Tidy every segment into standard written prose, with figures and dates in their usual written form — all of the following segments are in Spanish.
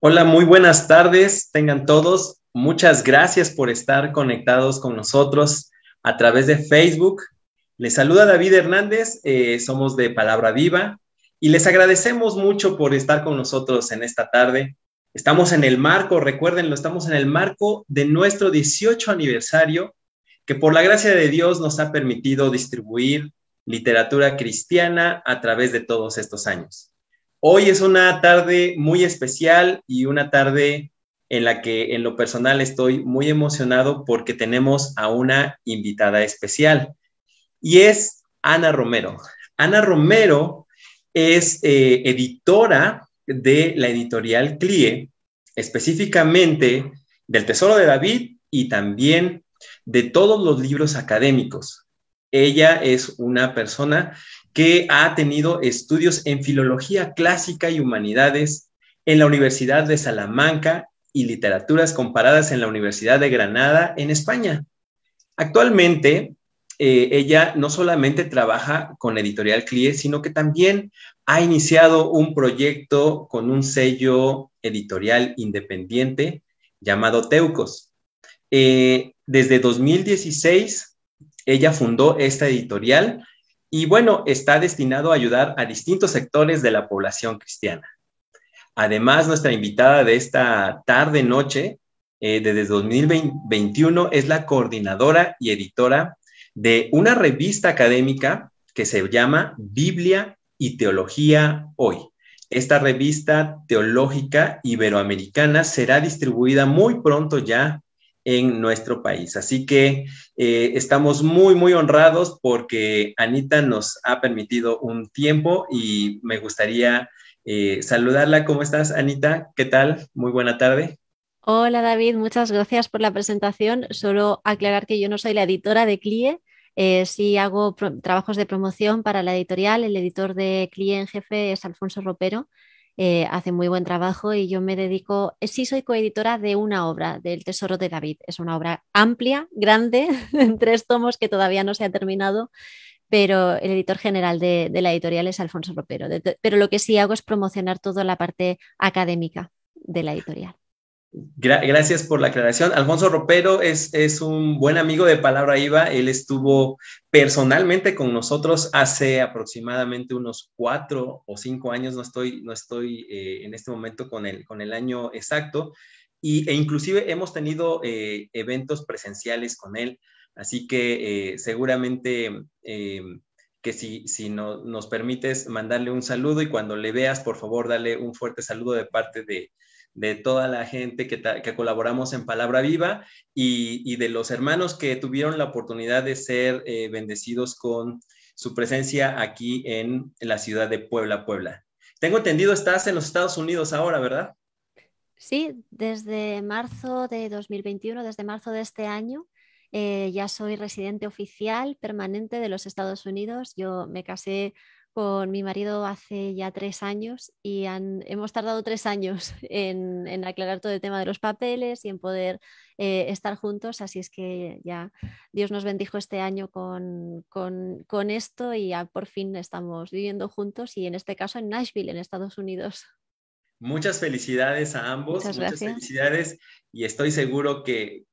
Hola, muy buenas tardes, tengan todos. Muchas gracias por estar conectados con nosotros a través de Facebook. Les saluda David Hernández, somos de Palabra Viva y les agradecemos mucho por estar con nosotros en esta tarde. Estamos en el marco, recuérdenlo, estamos en el marco de nuestro 18 aniversario que por la gracia de Dios nos ha permitido distribuir literatura cristiana a través de todos estos años. Hoy es una tarde muy especial y una tarde en la que en lo personal estoy muy emocionado porque tenemos a una invitada especial y es Ana Romero. Ana Romero es editora de la editorial CLIE, específicamente del Tesoro de David y también de todos los libros académicos. Ella es una persona que ha tenido estudios en filología clásica y humanidades en la Universidad de Salamanca y literaturas comparadas en la Universidad de Granada, en España. Actualmente, ella no solamente trabaja con Editorial CLIE, sino que también ha iniciado un proyecto con un sello editorial independiente llamado Teucos. Desde 2016, ella fundó esta editorial y bueno, está destinado a ayudar a distintos sectores de la población cristiana. Además, nuestra invitada de esta tarde-noche, desde 2021, es la coordinadora y editora de una revista académica que se llama Biblia y Teología Hoy. Esta revista teológica iberoamericana será distribuida muy pronto ya en nuestro país. Así que estamos muy, muy honrados porque Anita nos ha permitido un tiempo y me gustaría saludarla. ¿Cómo estás, Anita? ¿Qué tal? Muy buena tarde. Hola David, muchas gracias por la presentación. Solo aclarar que yo no soy la editora de CLIE, sí hago trabajos de promoción para la editorial. El editor de CLIE en jefe es Alfonso Ropero, hace muy buen trabajo y yo me dedico, sí soy coeditora de una obra, del Tesoro de David. Es una obra amplia, grande, en 3 tomos que todavía no se ha terminado, pero el editor general de la editorial es Alfonso Ropero. Pero lo que sí hago es promocionar toda la parte académica de la editorial. Gracias por la aclaración. Alfonso Ropero es un buen amigo de Palabra Iva. Él estuvo personalmente con nosotros hace aproximadamente unos 4 o 5 años. No estoy en este momento con el año exacto. E inclusive hemos tenido eventos presenciales con él. Así que seguramente que si no, nos permites mandarle un saludo y cuando le veas, por favor, dale un fuerte saludo de parte de toda la gente que colaboramos en Palabra Viva y de los hermanos que tuvieron la oportunidad de ser bendecidos con su presencia aquí en la ciudad de Puebla, Puebla. Tengo entendido, estás en los Estados Unidos ahora, ¿verdad? Sí, desde marzo de 2021, desde marzo de este año, ya soy residente oficial permanente de los Estados Unidos. Yo me casé con mi marido hace ya 3 años y hemos tardado 3 años en aclarar todo el tema de los papeles y en poder estar juntos. Así es que ya Dios nos bendijo este año con esto y ya por fin estamos viviendo juntos y en este caso en Nashville, en Estados Unidos. Muchas felicidades a ambos, Muchas muchas gracias. felicidades y estoy seguro que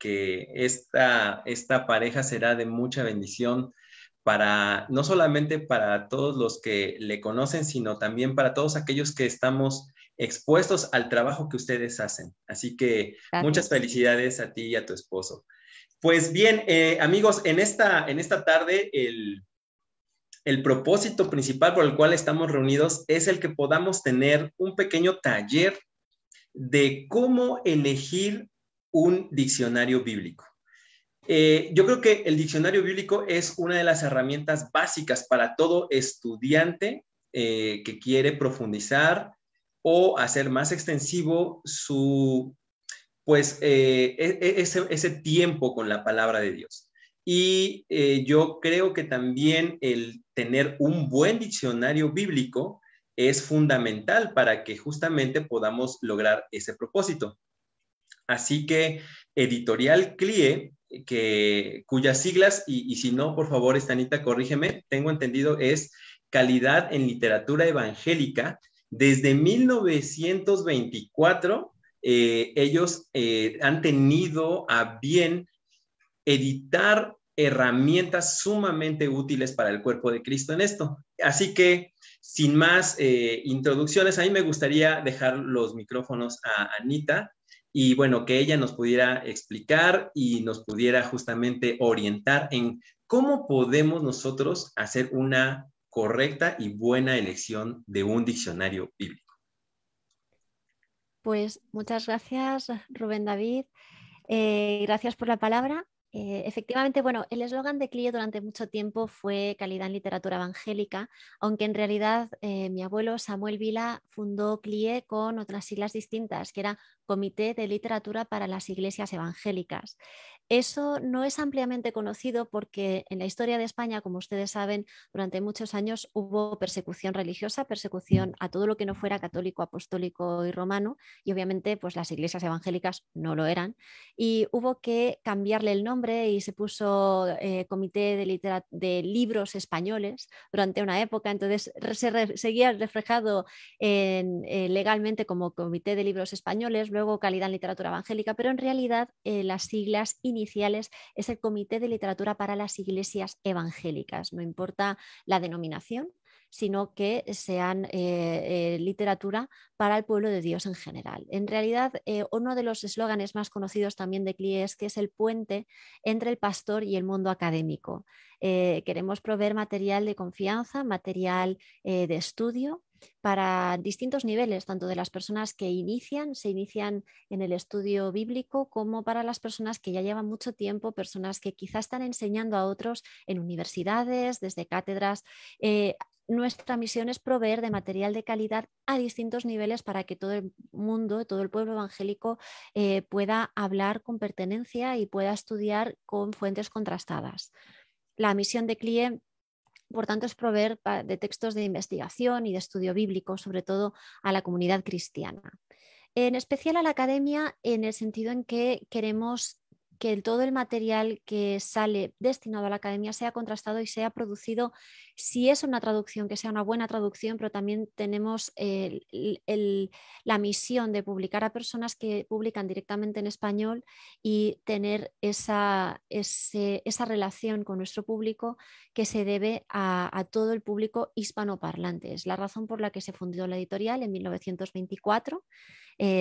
esta pareja será de mucha bendición para, no solamente para todos los que le conocen, sino también para todos aquellos que estamos expuestos al trabajo que ustedes hacen. Así que muchas Gracias. felicidades a ti y a tu esposo. Pues bien, amigos, en esta tarde el propósito principal por el cual estamos reunidos es el que podamos tener un pequeño taller de cómo elegir un diccionario bíblico. Yo creo que el diccionario bíblico es una de las herramientas básicas para todo estudiante que quiere profundizar o hacer más extensivo ese tiempo con la palabra de Dios. Y yo creo que también el tener un buen diccionario bíblico es fundamental para que justamente podamos lograr ese propósito. Así que Editorial CLIE, cuyas siglas, y si no, por favor, Estanita, corrígeme, tengo entendido, es Calidad en Literatura Evangélica, desde 1924 ellos han tenido a bien editar herramientas sumamente útiles para el cuerpo de Cristo en esto. Así que, sin más introducciones, a mí me gustaría dejar los micrófonos a Anita y bueno, que ella nos pudiera explicar y nos pudiera justamente orientar en cómo podemos nosotros hacer una correcta y buena elección de un diccionario bíblico. Pues muchas gracias, Rubén David. Gracias por la palabra. Efectivamente, bueno, el eslogan de CLIE durante mucho tiempo fue calidad en literatura evangélica, aunque en realidad mi abuelo Samuel Vila fundó CLIE con otras siglas distintas, que era Comité de Literatura para las Iglesias Evangélicas. Eso no es ampliamente conocido porque en la historia de España, como ustedes saben, durante muchos años hubo persecución religiosa, persecución a todo lo que no fuera católico, apostólico y romano, y obviamente pues las iglesias evangélicas no lo eran, y hubo que cambiarle el nombre y se puso Comité de Libros Españoles durante una época, entonces seguía reflejado legalmente como Comité de Libros Españoles, luego Calidad en Literatura Evangélica, pero en realidad las siglas iniciales es el Comité de Literatura para las Iglesias Evangélicas, no importa la denominación, sino que sean literatura para el pueblo de Dios en general. En realidad, uno de los eslóganes más conocidos también de CLIE es que es el puente entre el pastor y el mundo académico. Queremos proveer material de confianza, material de estudio para distintos niveles, tanto de las personas que se inician en el estudio bíblico, como para las personas que ya llevan mucho tiempo, personas que quizás están enseñando a otros en universidades, desde cátedras. Nuestra misión es proveer de material de calidad a distintos niveles para que todo el mundo, todo el pueblo evangélico pueda hablar con pertenencia y pueda estudiar con fuentes contrastadas. La misión de CLIE, por tanto, es proveer de textos de investigación y de estudio bíblico, sobre todo a la comunidad cristiana. En especial a la academia, en el sentido en que queremos que todo el material que sale destinado a la academia sea contrastado y sea producido, si es una traducción, que sea una buena traducción, pero también tenemos la misión de publicar a personas que publican directamente en español y tener esa relación con nuestro público que se debe a todo el público hispanoparlante. Es la razón por la que se fundó la editorial en 1924.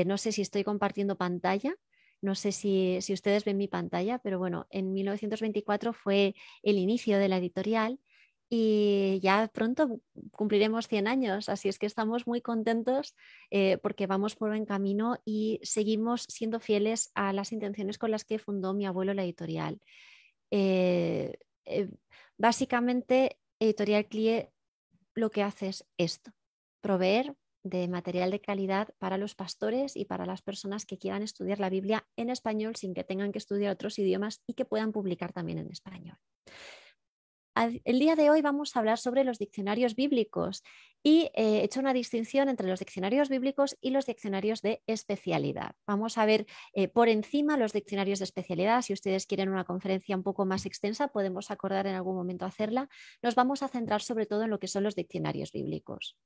No sé si estoy compartiendo pantalla. No sé si ustedes ven mi pantalla, pero bueno, en 1924 fue el inicio de la editorial y ya pronto cumpliremos 100 años, así es que estamos muy contentos porque vamos por buen camino y seguimos siendo fieles a las intenciones con las que fundó mi abuelo la editorial. Eh, eh, Básicamente, Editorial CLIE lo que hace es esto, proveer de material de calidad para los pastores y para las personas que quieran estudiar la Biblia en español sin que tengan que estudiar otros idiomas y que puedan publicar también en español. El día de hoy vamos a hablar sobre los diccionarios bíblicos y he hecho una distinción entre los diccionarios bíblicos y los diccionarios de especialidad. Vamos a ver por encima los diccionarios de especialidad. Si ustedes quieren una conferencia un poco más extensa, podemos acordar en algún momento hacerla. Nos vamos a centrar sobre todo en lo que son los diccionarios bíblicos.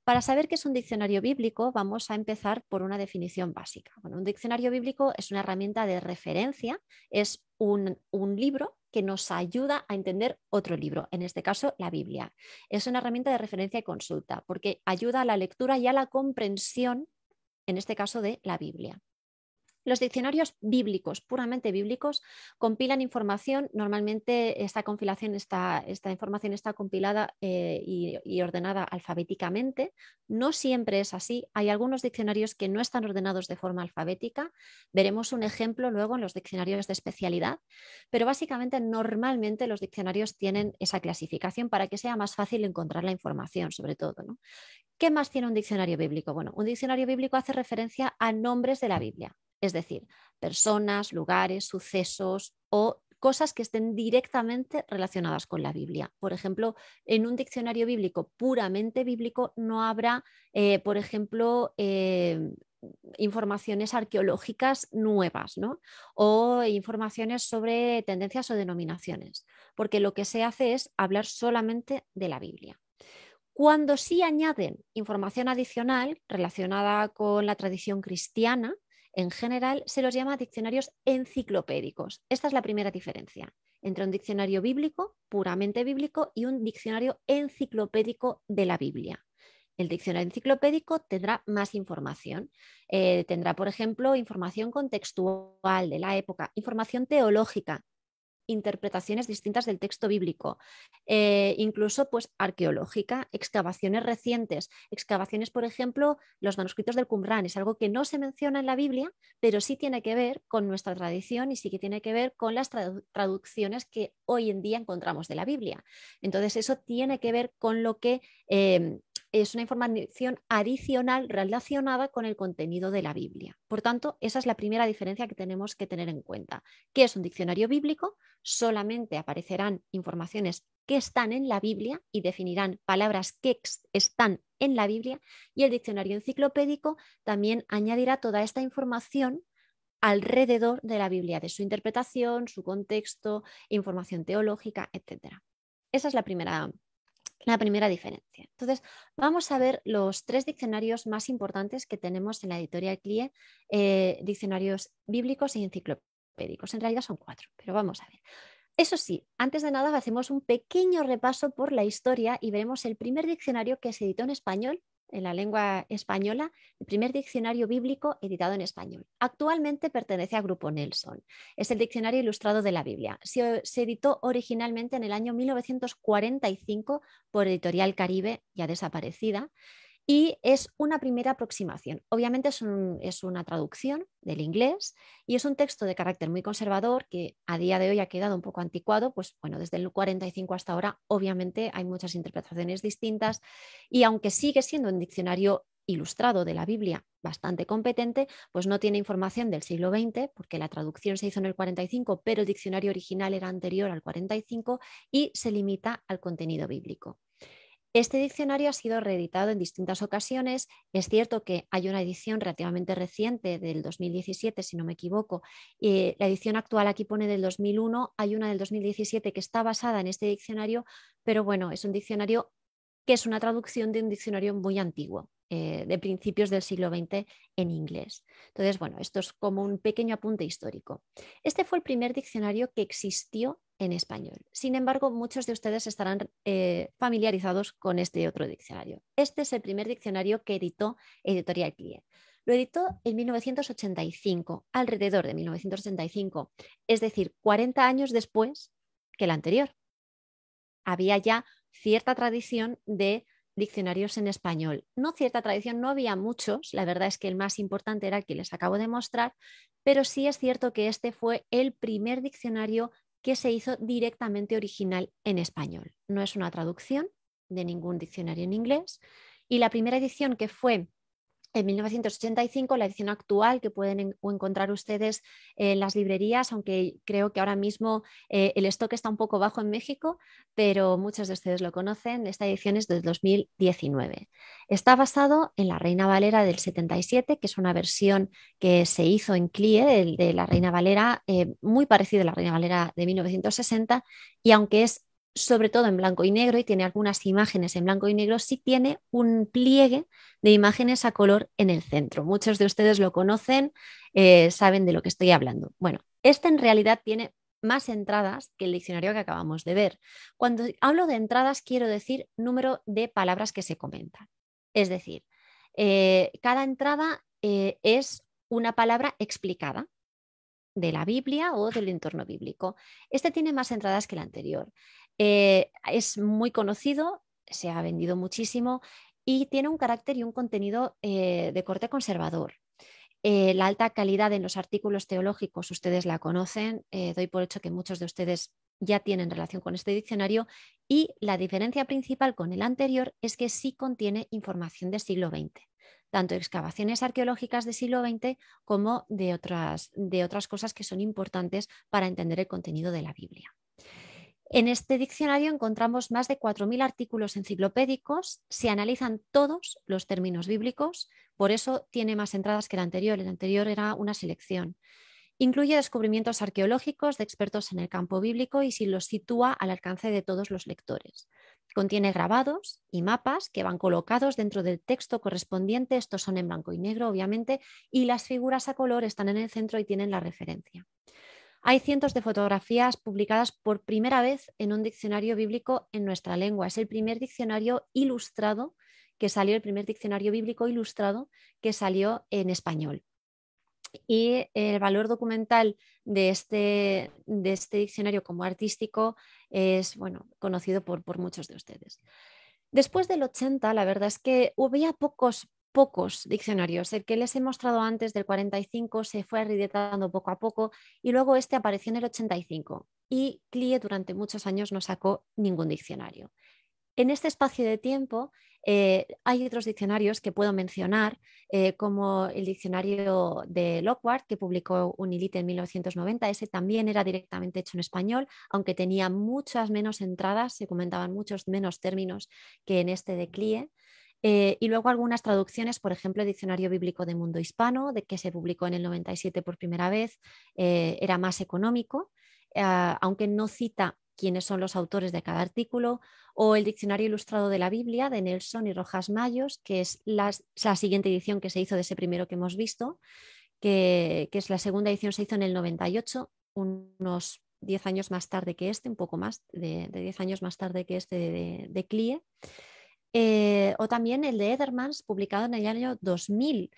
Para saber qué es un diccionario bíblico, vamos a empezar por una definición básica. Bueno, un diccionario bíblico es una herramienta de referencia, es un libro que nos ayuda a entender otro libro, en este caso la Biblia. Es una herramienta de referencia y consulta porque ayuda a la lectura y a la comprensión, en este caso de la Biblia. Los diccionarios bíblicos, puramente bíblicos, compilan información. Normalmente esta información está compilada y ordenada alfabéticamente. No siempre es así. Hay algunos diccionarios que no están ordenados de forma alfabética. Veremos un ejemplo luego en los diccionarios de especialidad. Pero básicamente, normalmente los diccionarios tienen esa clasificación para que sea más fácil encontrar la información, sobre todo, ¿no? ¿Qué más tiene un diccionario bíblico? Bueno, un diccionario bíblico hace referencia a nombres de la Biblia. Es decir, personas, lugares, sucesos o cosas que estén directamente relacionadas con la Biblia. Por ejemplo, en un diccionario bíblico puramente bíblico no habrá, por ejemplo, informaciones arqueológicas nuevas, ¿no? O informaciones sobre tendencias o denominaciones, porque lo que se hace es hablar solamente de la Biblia. Cuando sí añaden información adicional relacionada con la tradición cristiana, en general se los llama diccionarios enciclopédicos. Esta es la primera diferencia entre un diccionario bíblico, puramente bíblico, y un diccionario enciclopédico de la Biblia. El diccionario enciclopédico tendrá más información. Tendrá, por ejemplo, información contextual de la época, información teológica, interpretaciones distintas del texto bíblico, incluso pues arqueológica, excavaciones recientes, excavaciones, por ejemplo, los manuscritos del Qumrán, es algo que no se menciona en la Biblia, pero sí tiene que ver con nuestra tradición y sí que tiene que ver con las traducciones que hoy en día encontramos de la Biblia. Entonces eso tiene que ver con lo que es una información adicional relacionada con el contenido de la Biblia. Por tanto, esa es la primera diferencia que tenemos que tener en cuenta. ¿Qué es un diccionario bíblico? Solamente aparecerán informaciones que están en la Biblia y definirán palabras que están en la Biblia, y el diccionario enciclopédico también añadirá toda esta información alrededor de la Biblia, de su interpretación, su contexto, información teológica, etc. Esa es la primera diferencia. Entonces, vamos a ver los 3 diccionarios más importantes que tenemos en la editorial CLIE, diccionarios bíblicos y enciclopédicos. En realidad son 4, pero vamos a ver. Eso sí, antes de nada hacemos un pequeño repaso por la historia y veremos el primer diccionario que se editó en español, en la lengua española, el primer diccionario bíblico editado en español. Actualmente pertenece al Grupo Nelson. Es el Diccionario Ilustrado de la Biblia. Se editó originalmente en el año 1945 por Editorial Caribe, ya desaparecida, y es una primera aproximación. Obviamente es una traducción del inglés y es un texto de carácter muy conservador que a día de hoy ha quedado un poco anticuado, pues bueno, desde el 45 hasta ahora obviamente hay muchas interpretaciones distintas, y aunque sigue siendo un diccionario ilustrado de la Biblia bastante competente, pues no tiene información del siglo XX porque la traducción se hizo en el 45, pero el diccionario original era anterior al 45 y se limita al contenido bíblico. Este diccionario ha sido reeditado en distintas ocasiones. Es cierto que hay una edición relativamente reciente del 2017, si no me equivoco. La edición actual aquí pone del 2001, hay una del 2017 que está basada en este diccionario, pero bueno, es un diccionario que es una traducción de un diccionario muy antiguo, de principios del siglo XX en inglés. Entonces, bueno, esto es como un pequeño apunte histórico. Este fue el primer diccionario que existió en español. Sin embargo, muchos de ustedes estarán familiarizados con este otro diccionario. Este es el primer diccionario que editó Editorial CLIE. Lo editó en 1985, alrededor de 1985, es decir, 40 años después que el anterior. Había ya cierta tradición de diccionarios en español. No cierta tradición, no había muchos, la verdad es que el más importante era el que les acabo de mostrar, pero sí es cierto que este fue el primer diccionario que se hizo directamente original en español. No es una traducción de ningún diccionario en inglés, y la primera edición, que fue en 1985, la edición actual que pueden encontrar ustedes en las librerías, aunque creo que ahora mismo el stock está un poco bajo en México, pero muchos de ustedes lo conocen. Esta edición es del 2019. Está basado en la Reina Valera del 77, que es una versión que se hizo en CLIE de la Reina Valera, muy parecida a la Reina Valera de 1960, y aunque es sobre todo en blanco y negro y tiene algunas imágenes en blanco y negro, sí tiene un pliegue de imágenes a color en el centro. Muchos de ustedes lo conocen, saben de lo que estoy hablando. Bueno, este en realidad tiene más entradas que el diccionario que acabamos de ver. Cuando hablo de entradas, quiero decir número de palabras que se comentan. Es decir, cada entrada es una palabra explicada de la Biblia o del entorno bíblico. Este tiene más entradas que el anterior. Es muy conocido, se ha vendido muchísimo y tiene un carácter y un contenido de corte conservador. La alta calidad en los artículos teológicos, ustedes la conocen, doy por hecho que muchos de ustedes ya tienen relación con este diccionario, y la diferencia principal con el anterior es que sí contiene información del siglo XX, tanto excavaciones arqueológicas del siglo XX como de otras cosas que son importantes para entender el contenido de la Biblia. En este diccionario encontramos más de 4.000 artículos enciclopédicos, se analizan todos los términos bíblicos, por eso tiene más entradas que el anterior era una selección. Incluye descubrimientos arqueológicos de expertos en el campo bíblico y si los sitúa al alcance de todos los lectores. Contiene grabados y mapas que van colocados dentro del texto correspondiente. Estos son en blanco y negro, obviamente, y las figuras a color están en el centro y tienen la referencia. Hay cientos de fotografías publicadas por primera vez en un diccionario bíblico en nuestra lengua. Es el primer diccionario ilustrado que salió, el primer diccionario bíblico ilustrado que salió en español. Y el valor documental de este diccionario como artístico es, bueno, conocido por muchos de ustedes. Después del 80, la verdad es que había pocos diccionarios. El que les he mostrado antes del 45 se fue arridetando poco a poco y luego este apareció en el 85 y CLIE durante muchos años no sacó ningún diccionario. En este espacio de tiempo hay otros diccionarios que puedo mencionar, como el diccionario de Lockhart, que publicó Unilite en 1990. Ese también era directamente hecho en español, aunque tenía muchas menos entradas, se comentaban muchos menos términos que en este de CLIE. Y luego algunas traducciones, por ejemplo, el Diccionario Bíblico de Mundo Hispano, de que se publicó en el 97 por primera vez, era más económico, aunque no cita quiénes son los autores de cada artículo, o el Diccionario Ilustrado de la Biblia de Nelson y Rojas Mayos, que es la siguiente edición que se hizo de ese primero que hemos visto, que es la segunda edición, se hizo en el 98, unos 10 años más tarde que este, un poco más de 10 años más tarde que este de CLIE. O también el de Edermans, publicado en el año 2000.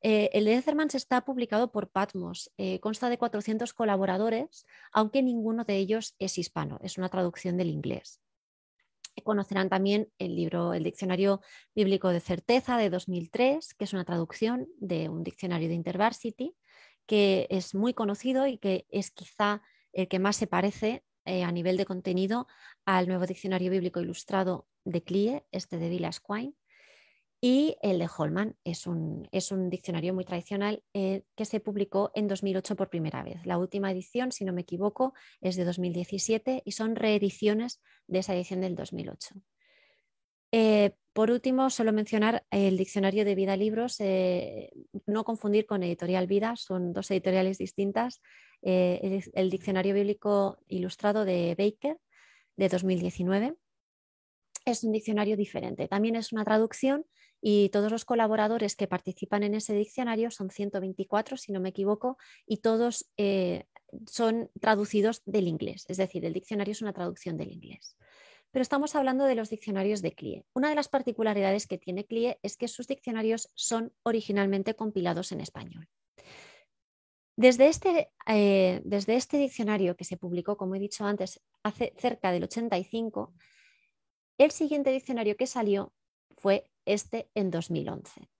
El de Edermans está publicado por Patmos, consta de 400 colaboradores, aunque ninguno de ellos es hispano, es una traducción del inglés. Conocerán también el libro, el Diccionario Bíblico de Certeza de 2003, que es una traducción de un diccionario de InterVarsity, que es muy conocido y que es quizá el que más se parece a nivel de contenido al nuevo Diccionario Bíblico Ilustrado de CLIE, este de Vilas Quine. Y el de Holman es un diccionario muy tradicional que se publicó en 2008 por primera vez. La última edición, si no me equivoco, es de 2017 y son reediciones de esa edición del 2008. Por último, solo mencionar el Diccionario de Vida Libros, no confundir con Editorial Vida, son dos editoriales distintas. El Diccionario Bíblico Ilustrado de Baker de 2019 es un diccionario diferente. También es una traducción y todos los colaboradores que participan en ese diccionario son 124, si no me equivoco, y todos son traducidos del inglés. Es decir, el diccionario es una traducción del inglés. Pero estamos hablando de los diccionarios de CLIE. Una de las particularidades que tiene CLIE es que sus diccionarios son originalmente compilados en español. Desde este diccionario que se publicó, como he dicho antes, hace cerca del 85, el siguiente diccionario que salió fue este en 2011.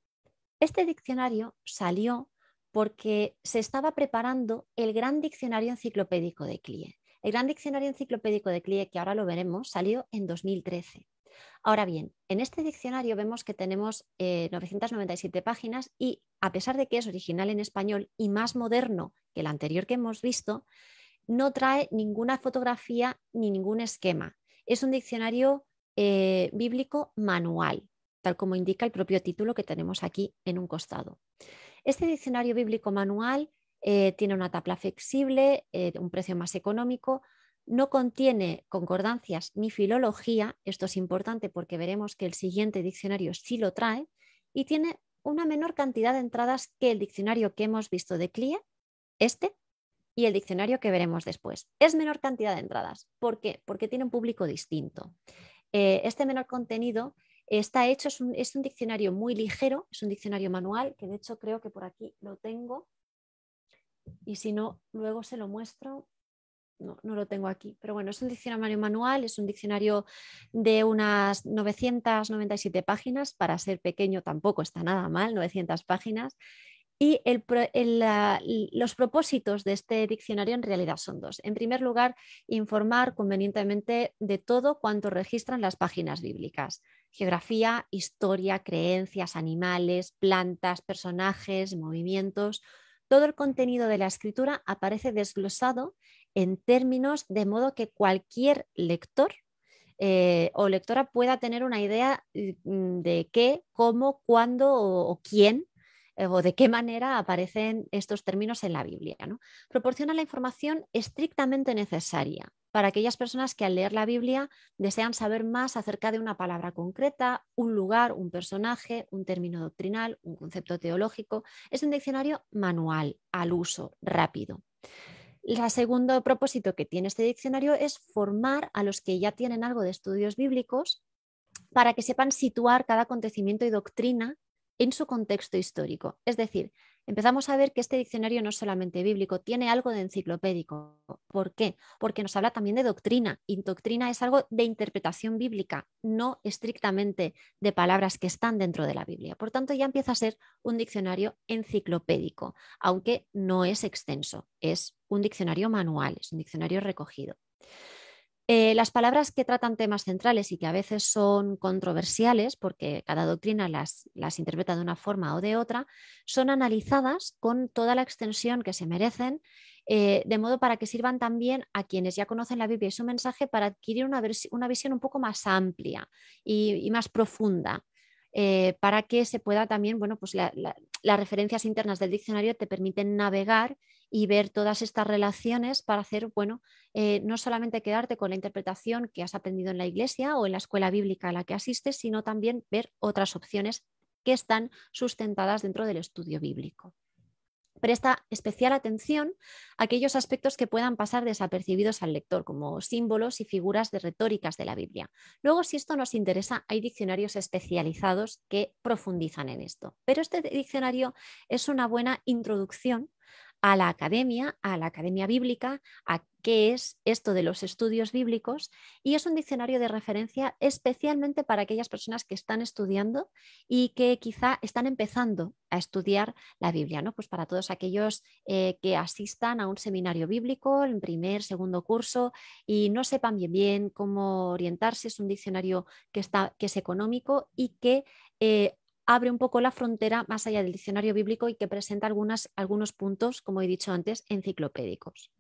Este diccionario salió porque se estaba preparando el gran diccionario enciclopédico de CLIE. El gran diccionario enciclopédico de CLIE, que ahora lo veremos, salió en 2013. Ahora bien, en este diccionario vemos que tenemos 997 páginas y a pesar de que es original en español y más moderno que el anterior que hemos visto, no trae ninguna fotografía ni ningún esquema. Es un diccionario bíblico manual, tal como indica el propio título que tenemos aquí en un costado. Este diccionario bíblico manual tiene una tapa flexible, un precio más económico, no contiene concordancias ni filología, esto es importante porque veremos que el siguiente diccionario sí lo trae, y tiene una menor cantidad de entradas que el diccionario que hemos visto de CLIE, este, y el diccionario que veremos después. Es menor cantidad de entradas. ¿Por qué? Porque tiene un público distinto. Este menor contenido está hecho, es un diccionario muy ligero, es un diccionario manual, que de hecho creo que por aquí lo tengo, y si no, luego se lo muestro. No lo tengo aquí, pero bueno, es un diccionario manual, es un diccionario de unas 997 páginas, para ser pequeño tampoco está nada mal, 900 páginas. Y los propósitos de este diccionario en realidad son dos. En primer lugar, informar convenientemente de todo cuanto registran las páginas bíblicas: geografía, historia, creencias, animales, plantas, personajes, movimientos. Todo el contenido de la escritura aparece desglosado en términos de modo que cualquier lector o lectora pueda tener una idea de qué, cómo, cuándo o quién o de qué manera aparecen estos términos en la Biblia, ¿no? Proporciona la información estrictamente necesaria, para aquellas personas que al leer la Biblia desean saber más acerca de una palabra concreta, un lugar, un personaje, un término doctrinal, un concepto teológico. Es un diccionario manual, al uso, rápido. El segundo propósito que tiene este diccionario es formar a los que ya tienen algo de estudios bíblicos para que sepan situar cada acontecimiento y doctrina en su contexto histórico. Es decir, empezamos a ver que este diccionario no es solamente bíblico, tiene algo de enciclopédico. ¿Por qué? Porque nos habla también de doctrina, y doctrina es algo de interpretación bíblica, no estrictamente de palabras que están dentro de la Biblia. Por tanto, ya empieza a ser un diccionario enciclopédico, aunque no es extenso, es un diccionario manual, es un diccionario recogido. Las palabras que tratan temas centrales y que a veces son controversiales, porque cada doctrina las interpreta de una forma o de otra, son analizadas con toda la extensión que se merecen, de modo para que sirvan también a quienes ya conocen la Biblia y su mensaje para adquirir una visión un poco más amplia y más profunda. Para que se pueda también, bueno, pues las referencias internas del diccionario te permiten navegar y ver todas estas relaciones para hacer, bueno, no solamente quedarte con la interpretación que has aprendido en la iglesia o en la escuela bíblica a la que asistes, sino también ver otras opciones que están sustentadas dentro del estudio bíblico. Presta especial atención a aquellos aspectos que puedan pasar desapercibidos al lector, como símbolos y figuras de retóricas de la Biblia. Luego, si esto nos interesa, hay diccionarios especializados que profundizan en esto. Pero este diccionario es una buena introducción a la academia bíblica, a qué es esto de los estudios bíblicos, y es un diccionario de referencia especialmente para aquellas personas que están estudiando y que quizá están empezando a estudiar la Biblia, ¿no? Pues para todos aquellos que asistan a un seminario bíblico en primer, segundo curso y no sepan bien cómo orientarse. Es un diccionario que es económico y que abre un poco la frontera más allá del diccionario bíblico y que presenta algunos puntos, como he dicho antes, enciclopédicos.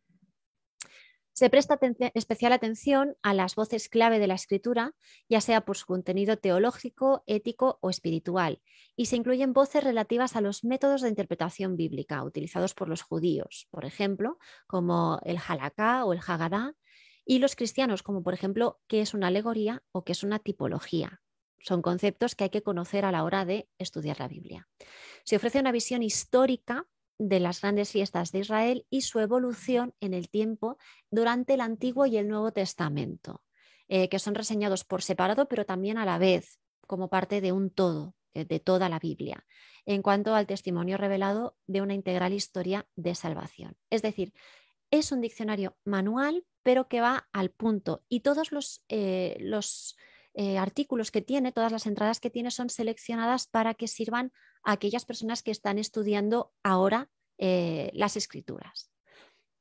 Se presta especial atención a las voces clave de la escritura, ya sea por su contenido teológico, ético o espiritual, y se incluyen voces relativas a los métodos de interpretación bíblica utilizados por los judíos, por ejemplo, como el halaká o el hagadá, y los cristianos, como por ejemplo, qué es una alegoría o qué es una tipología. Son conceptos que hay que conocer a la hora de estudiar la Biblia. Se ofrece una visión histórica de las grandes fiestas de Israel y su evolución en el tiempo durante el Antiguo y el Nuevo Testamento, que son reseñados por separado, pero también a la vez, como parte de un todo, de toda la Biblia, en cuanto al testimonio revelado de una integral historia de salvación. Es decir, es un diccionario manual, pero que va al punto, y todos los artículos que tiene, todas las entradas que tiene son seleccionadas para que sirvan a aquellas personas que están estudiando ahora las escrituras.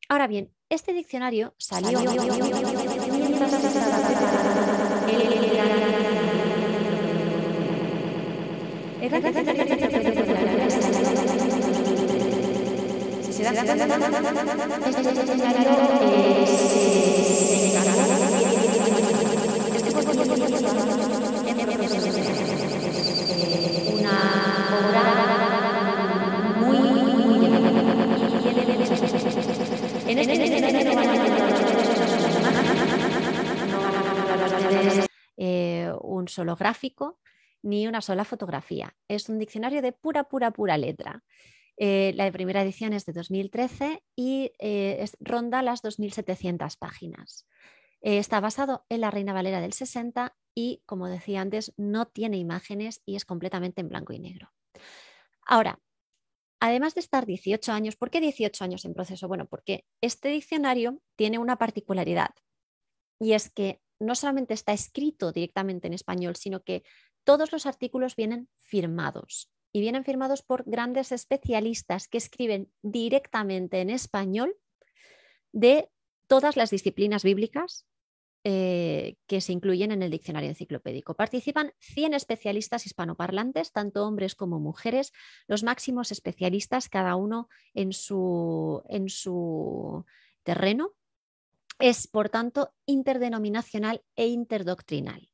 Ahora bien, este diccionario salió mientras se da cuenta, este diccionario se una obra muy en este diccionario no van a encontrar un solo gráfico ni una sola fotografía. Es un diccionario de pura letra. La primera edición es de 2013 y ronda las 2.700 páginas. Está basado en la Reina Valera del 60 y, como decía antes, no tiene imágenes y es completamente en blanco y negro. Ahora, además de estar 18 años, ¿por qué 18 años en proceso? Bueno, porque este diccionario tiene una particularidad, y es que no solamente está escrito directamente en español, sino que todos los artículos vienen firmados, y vienen firmados por grandes especialistas que escriben directamente en español de todas las disciplinas bíblicas que se incluyen en el diccionario enciclopédico. Participan 100 especialistas hispanoparlantes, tanto hombres como mujeres, los máximos especialistas, cada uno en su terreno. Es, por tanto, interdenominacional e interdoctrinal.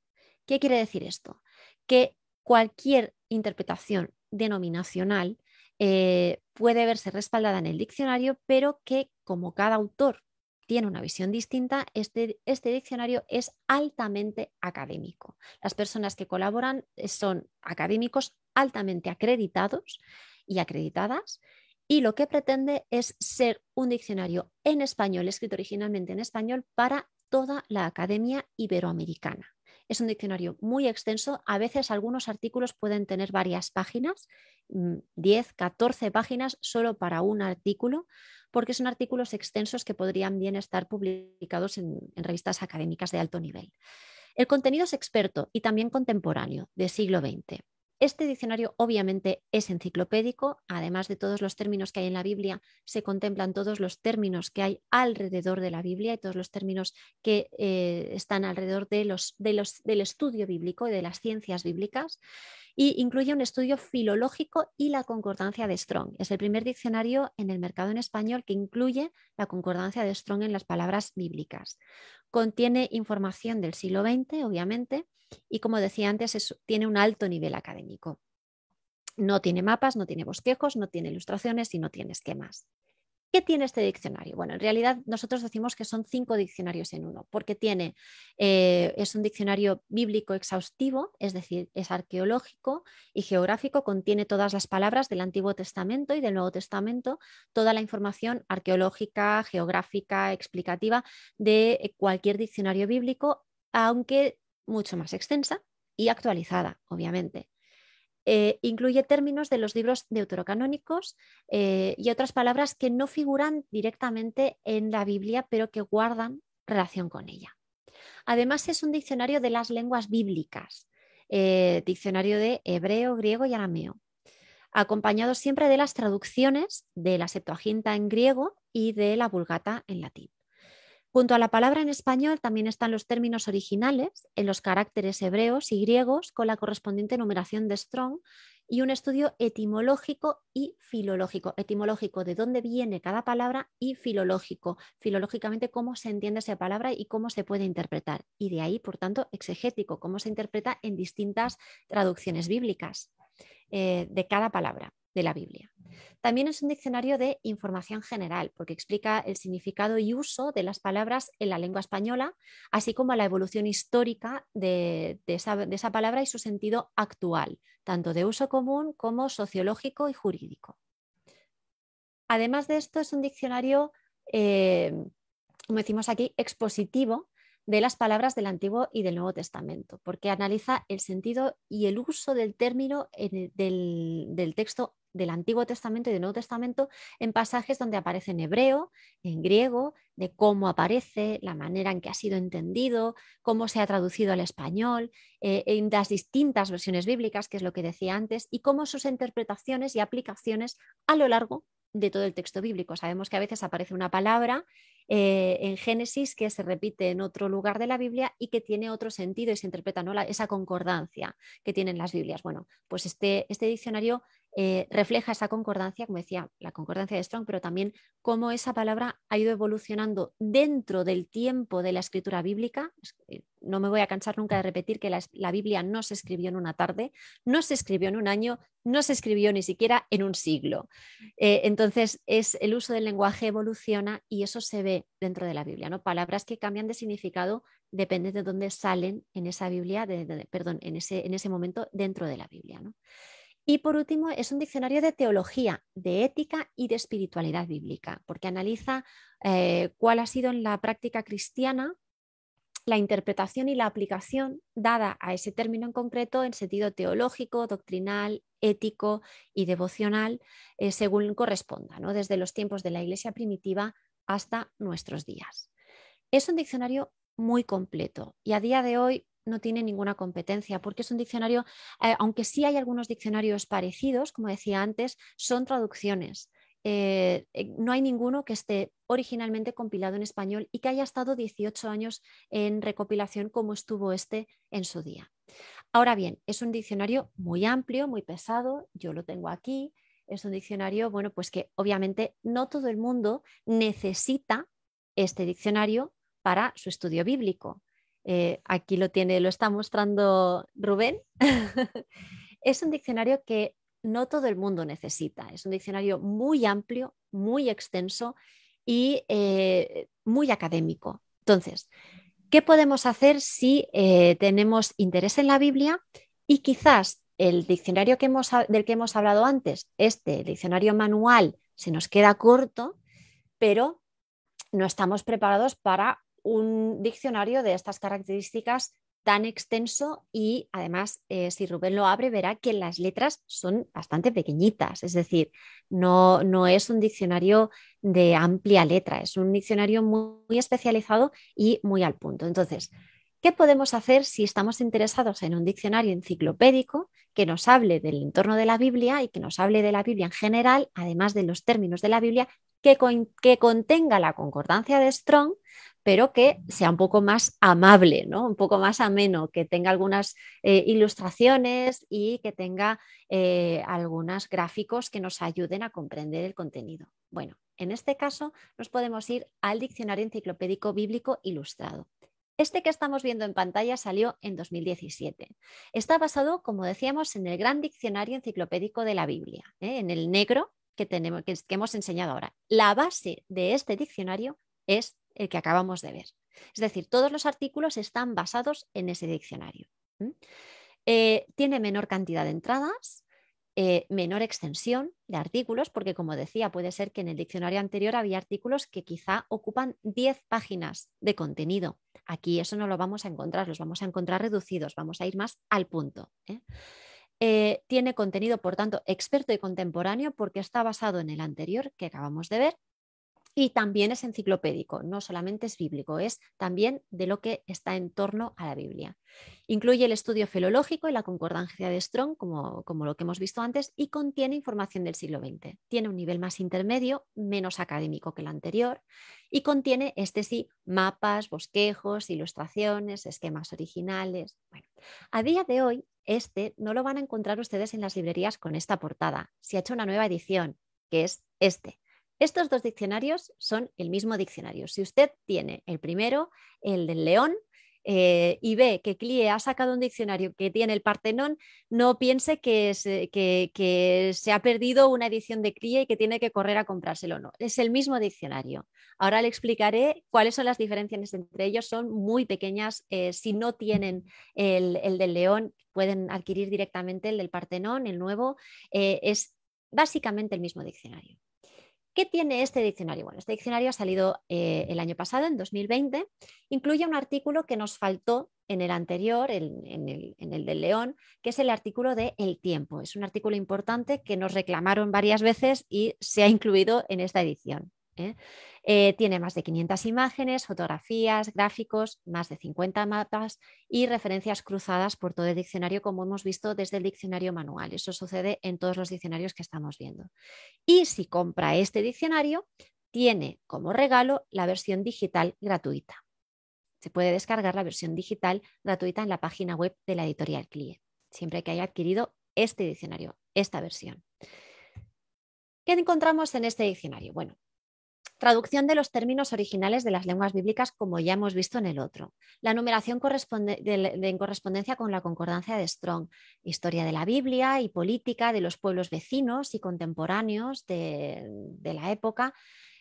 ¿Qué quiere decir esto? Que cualquier interpretación denominacional puede verse respaldada en el diccionario, pero que, como cada autor tiene una visión distinta, este diccionario es altamente académico. Las personas que colaboran son académicos altamente acreditados y acreditadas, y lo que pretende es ser un diccionario en español, escrito originalmente en español, para toda la Academia Iberoamericana. Es un diccionario muy extenso, a veces algunos artículos pueden tener varias páginas, 10, 14 páginas solo para un artículo, porque son artículos extensos que podrían bien estar publicados en revistas académicas de alto nivel. El contenido es experto y también contemporáneo, del siglo XX. Este diccionario obviamente es enciclopédico, además de todos los términos que hay en la Biblia, se contemplan todos los términos que hay alrededor de la Biblia y todos los términos que están alrededor del estudio bíblico y de las ciencias bíblicas, y incluye un estudio filológico y la concordancia de Strong. Es el primer diccionario en el mercado en español que incluye la concordancia de Strong en las palabras bíblicas. Contiene información del siglo XX, obviamente, y como decía antes, tiene un alto nivel académico. No tiene mapas, no tiene bosquejos, no tiene ilustraciones y no tiene esquemas. ¿Qué tiene este diccionario? Bueno, en realidad nosotros decimos que son 5 diccionarios en uno, porque es un diccionario bíblico exhaustivo, es decir, es arqueológico y geográfico, contiene todas las palabras del Antiguo Testamento y del Nuevo Testamento, toda la información arqueológica, geográfica, explicativa de cualquier diccionario bíblico, aunque mucho más extensa y actualizada, obviamente. Incluye términos de los libros deuterocanónicos y otras palabras que no figuran directamente en la Biblia, pero que guardan relación con ella. Además, es un diccionario de las lenguas bíblicas, diccionario de hebreo, griego y arameo, acompañado siempre de las traducciones de la Septuaginta en griego y de la Vulgata en latín. Junto a la palabra en español también están los términos originales en los caracteres hebreos y griegos con la correspondiente numeración de Strong y un estudio etimológico y filológico. Etimológico, de dónde viene cada palabra, y filológico, filológicamente cómo se entiende esa palabra y cómo se puede interpretar. Y de ahí, por tanto, exegético, cómo se interpreta en distintas traducciones bíblicas de cada palabra de la Biblia. También es un diccionario de información general, porque explica el significado y uso de las palabras en la lengua española, así como la evolución histórica de esa palabra y su sentido actual, tanto de uso común como sociológico y jurídico. Además de esto, es un diccionario, como decimos aquí, expositivo de las palabras del Antiguo y del Nuevo Testamento, porque analiza el sentido y el uso del término del texto del Antiguo Testamento y del Nuevo Testamento en pasajes donde aparece en hebreo, en griego, de cómo aparece, la manera en que ha sido entendido, cómo se ha traducido al español, en las distintas versiones bíblicas, que es lo que decía antes, y cómo sus interpretaciones y aplicaciones a lo largo de todo el texto bíblico. Sabemos que a veces aparece una palabra en Génesis que se repite en otro lugar de la Biblia y que tiene otro sentido y se interpreta, ¿no? Esa concordancia que tienen las Biblias. Bueno, pues este diccionario refleja esa concordancia, como decía, la concordancia de Strong, pero también cómo esa palabra ha ido evolucionando dentro del tiempo de la escritura bíblica. No me voy a cansar nunca de repetir que la Biblia no se escribió en una tarde, no se escribió en un año, no se escribió ni siquiera en un siglo. Entonces, el uso del lenguaje evoluciona y eso se ve dentro de la Biblia, ¿no? Palabras que cambian de significado depende de dónde salen en esa Biblia, en ese momento dentro de la Biblia, ¿no? Y por último, es un diccionario de teología, de ética y de espiritualidad bíblica, porque analiza cuál ha sido en la práctica cristiana la interpretación y la aplicación dada a ese término en concreto en sentido teológico, doctrinal, ético y devocional, según corresponda, ¿no? Desde los tiempos de la Iglesia primitiva hasta nuestros días. Es un diccionario muy completo y a día de hoy no tiene ninguna competencia porque es un diccionario, aunque sí hay algunos diccionarios parecidos, como decía antes, son traducciones. No hay ninguno que esté originalmente compilado en español y que haya estado 18 años en recopilación como estuvo este en su día. Ahora bien, es un diccionario muy amplio, muy pesado, yo lo tengo aquí, es un diccionario, bueno, pues que obviamente no todo el mundo necesita este diccionario para su estudio bíblico. Aquí lo está mostrando Rubén. Es un diccionario que no todo el mundo necesita. Es un diccionario muy amplio, muy extenso y muy académico. Entonces, ¿qué podemos hacer si tenemos interés en la Biblia y quizás el diccionario del que hemos hablado antes, este diccionario manual, se nos queda corto, pero no estamos preparados para un diccionario de estas características tan extenso y además, si Rubén lo abre, verá que las letras son bastante pequeñitas, es decir, no es un diccionario de amplia letra, es un diccionario muy especializado y muy al punto. Entonces, ¿qué podemos hacer si estamos interesados en un diccionario enciclopédico que nos hable del entorno de la Biblia y que nos hable de la Biblia en general, además de los términos de la Biblia, que contenga la concordancia de Strong, pero que sea un poco más amable, ¿no? Un poco más ameno, que tenga algunas ilustraciones y que tenga algunos gráficos que nos ayuden a comprender el contenido? Bueno, en este caso nos podemos ir al Diccionario Enciclopédico Bíblico Ilustrado. Este que estamos viendo en pantalla salió en 2017. Está basado, como decíamos, en el Gran Diccionario Enciclopédico de la Biblia, en el negro que hemos enseñado ahora. La base de este diccionario es el que acabamos de ver. Es decir, todos los artículos están basados en ese diccionario. Tiene menor cantidad de entradas, menor extensión de artículos, porque como decía, puede ser que en el diccionario anterior había artículos que quizá ocupan 10 páginas de contenido. Aquí eso no lo vamos a encontrar, los vamos a encontrar reducidos, vamos a ir más al punto. Tiene contenido, por tanto, experto y contemporáneo porque está basado en el anterior que acabamos de ver. Y también es enciclopédico, no solamente es bíblico, es también de lo que está en torno a la Biblia. Incluye el estudio filológico y la concordancia de Strong, como lo que hemos visto antes, y contiene información del siglo XX. Tiene un nivel más intermedio, menos académico que el anterior, y contiene, este sí, mapas, bosquejos, ilustraciones, esquemas originales. Bueno, a día de hoy, este no lo van a encontrar ustedes en las librerías con esta portada. Se ha hecho una nueva edición, que es este. Estos dos diccionarios son el mismo diccionario. Si usted tiene el primero, el del León, y ve que CLIE ha sacado un diccionario que tiene el Partenón, no piense que se ha perdido una edición de CLIE y que tiene que correr a comprárselo. No, es el mismo diccionario. Ahora le explicaré cuáles son las diferencias entre ellos. Son muy pequeñas. Si no tienen el del León, pueden adquirir directamente el del Partenón, el nuevo. Es básicamente el mismo diccionario. ¿Qué tiene este diccionario? Bueno, este diccionario ha salido el año pasado, en 2020. Incluye un artículo que nos faltó en el anterior, en el del León, que es el artículo de El tiempo. Es un artículo importante que nos reclamaron varias veces y se ha incluido en esta edición. Tiene más de 500 imágenes, fotografías, gráficos, más de 50 mapas y referencias cruzadas por todo el diccionario, como hemos visto desde el diccionario manual. Eso sucede en todos los diccionarios que estamos viendo. Y si compra este diccionario, tiene como regalo la versión digital gratuita. Se puede descargar la versión digital gratuita en la página web de la editorial CLIE, siempre que haya adquirido este diccionario, esta versión. ¿Qué encontramos en este diccionario? Bueno, traducción de los términos originales de las lenguas bíblicas, como ya hemos visto en el otro. La numeración en correspondencia con la concordancia de Strong. Historia de la Biblia y política de los pueblos vecinos y contemporáneos de la época.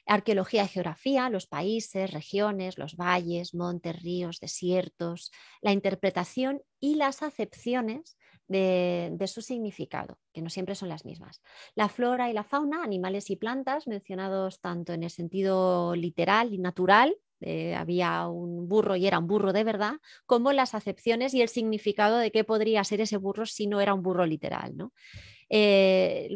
Arqueología y geografía, los países, regiones, los valles, montes, ríos, desiertos, la interpretación y las acepciones de su significado, que no siempre son las mismas. La flora y la fauna, animales y plantas, mencionados tanto en el sentido literal y natural, había un burro y era un burro de verdad, como las acepciones y el significado de qué podría ser ese burro si no era un burro literal, ¿no?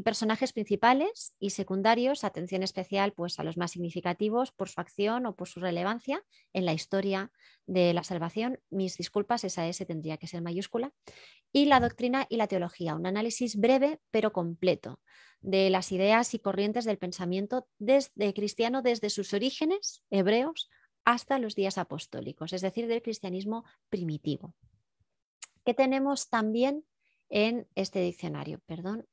Personajes principales y secundarios, atención especial pues, a los más significativos por su acción o por su relevancia en la historia de la salvación. Mis disculpas, esa S tendría que ser mayúscula. Y la doctrina y la teología, un análisis breve pero completo de las ideas y corrientes del pensamiento cristiano desde sus orígenes hebreos hasta los días apostólicos, es decir, del cristianismo primitivo. ¿Qué tenemos también en este diccionario? Perdón.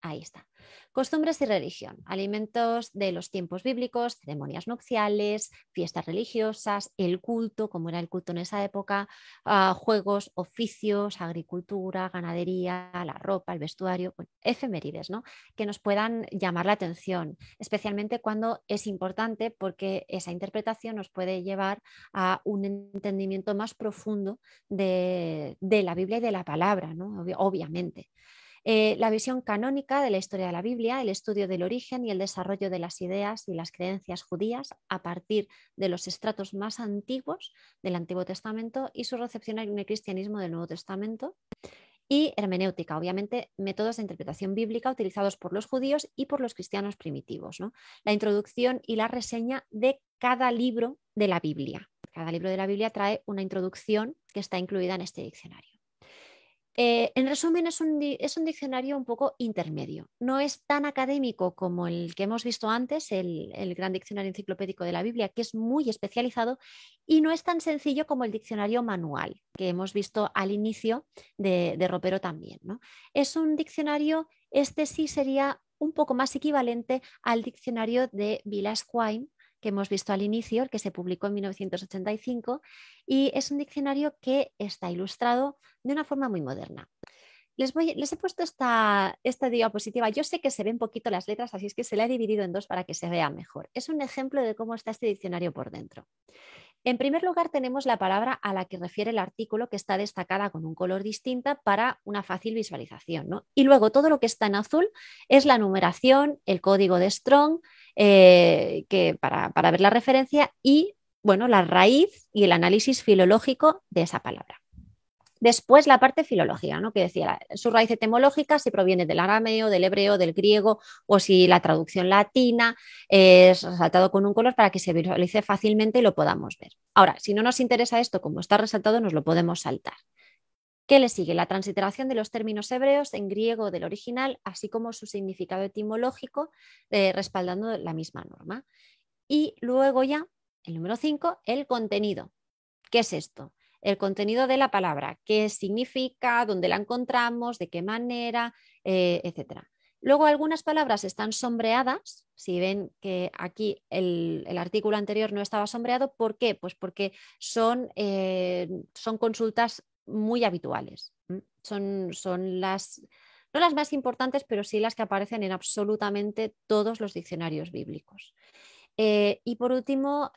Ahí está. Costumbres y religión, alimentos de los tiempos bíblicos, ceremonias nupciales, fiestas religiosas, el culto, como era el culto en esa época, juegos, oficios, agricultura, ganadería, la ropa, el vestuario, bueno, efemérides, ¿no? Que nos puedan llamar la atención, especialmente cuando es importante porque esa interpretación nos puede llevar a un entendimiento más profundo de la Biblia y de la palabra, ¿no? Obviamente. La visión canónica de la historia de la Biblia, el estudio del origen y el desarrollo de las ideas y las creencias judías a partir de los estratos más antiguos del Antiguo Testamento y su recepción en el cristianismo del Nuevo Testamento. Y hermenéutica, obviamente, métodos de interpretación bíblica utilizados por los judíos y por los cristianos primitivos, ¿no? La introducción y la reseña de cada libro de la Biblia. Cada libro de la Biblia trae una introducción que está incluida en este diccionario. En resumen, es un diccionario un poco intermedio. No es tan académico como el que hemos visto antes, el Gran Diccionario Enciclopédico de la Biblia, que es muy especializado, y no es tan sencillo como el diccionario manual, que hemos visto al inicio de Ropero también, ¿no? Es un diccionario, este sí sería un poco más equivalente al diccionario de Villers-Quine, que hemos visto al inicio, el que se publicó en 1985, y es un diccionario que está ilustrado de una forma muy moderna. Les he puesto esta diapositiva. Yo sé que se ven poquito las letras, así es que se la he dividido en dos para que se vea mejor. Es un ejemplo de cómo está este diccionario por dentro. En primer lugar, tenemos la palabra a la que refiere el artículo, que está destacada con un color distinta para una fácil visualización, ¿no? Y luego todo lo que está en azul es la numeración, el código de Strong, que para ver la referencia y, bueno, la raíz y el análisis filológico de esa palabra. Después la parte filología, ¿no? Que decía, su raíz etimológica si proviene del arameo, del hebreo, del griego, o si la traducción latina es resaltado con un color para que se visualice fácilmente y lo podamos ver. Ahora, si no nos interesa esto, como está resaltado, nos lo podemos saltar. ¿Qué le sigue? La transliteración de los términos hebreos en griego del original, así como su significado etimológico, respaldando la misma norma. Y luego ya, el número 5, el contenido. ¿Qué es esto? El contenido de la palabra, qué significa, dónde la encontramos, de qué manera, etc. Luego algunas palabras están sombreadas. Si ven que aquí el artículo anterior no estaba sombreado, ¿por qué? Pues porque son consultas muy habituales. Son las, no las más importantes, pero sí las que aparecen en absolutamente todos los diccionarios bíblicos. Y por último,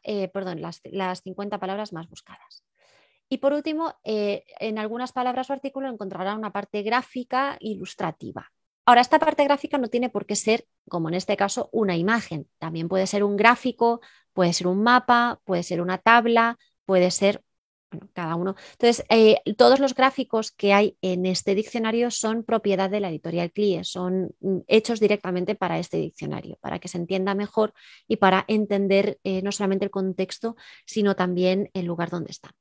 las 50 palabras más buscadas. Y por último, en algunas palabras o artículos encontrará una parte gráfica ilustrativa. Ahora, esta parte gráfica no tiene por qué ser, como en este caso, una imagen. También puede ser un gráfico, puede ser un mapa, puede ser una tabla, puede ser, bueno, cada uno. Entonces, todos los gráficos que hay en este diccionario son propiedad de la editorial CLIE, son hechos directamente para este diccionario, para que se entienda mejor y para entender no solamente el contexto, sino también el lugar donde estamos.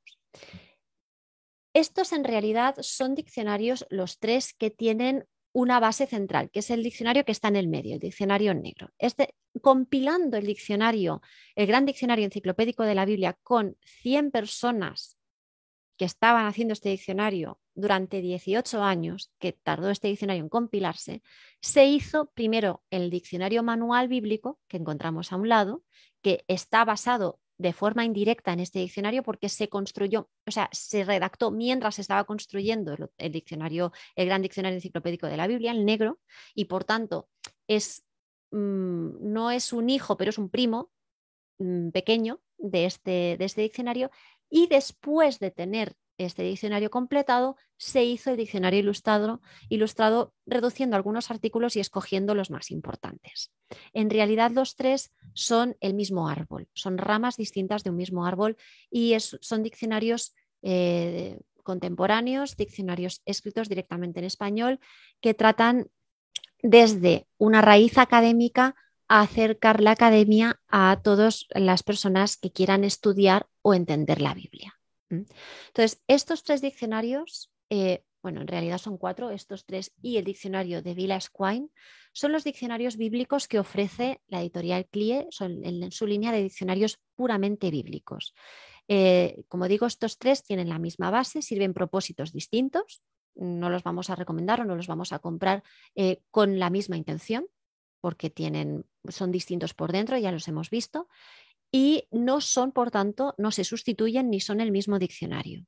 Estos en realidad son diccionarios, los tres, que tienen una base central, que es el diccionario que está en el medio, el diccionario negro. Compilando el diccionario, el Gran Diccionario Enciclopédico de la Biblia, con 100 personas que estaban haciendo este diccionario durante 18 años, que tardó este diccionario en compilarse, se hizo primero el diccionario manual bíblico, que encontramos a un lado, que está basado de forma indirecta en este diccionario porque se construyó, o sea, se redactó mientras se estaba construyendo el diccionario, el Gran Diccionario Enciclopédico de la Biblia, el negro, y por tanto no es un hijo, pero es un primo pequeño de este diccionario. Y después de tener este diccionario completado, se hizo el diccionario ilustrado reduciendo algunos artículos y escogiendo los más importantes. En realidad los tres son el mismo árbol, son ramas distintas de un mismo árbol y son diccionarios contemporáneos, diccionarios escritos directamente en español que tratan desde una raíz académica a acercar la academia a todas las personas que quieran estudiar o entender la Biblia. Entonces, estos tres diccionarios, bueno, en realidad son 4, estos 3 y el diccionario de Villers-Quine, son los diccionarios bíblicos que ofrece la editorial CLIE, son en su línea de diccionarios puramente bíblicos. Como digo, estos 3 tienen la misma base, sirven propósitos distintos. no los vamos a recomendar o no los vamos a comprar con la misma intención, porque son distintos por dentro, ya los hemos visto, y no son, por tanto, no se sustituyen ni son el mismo diccionario.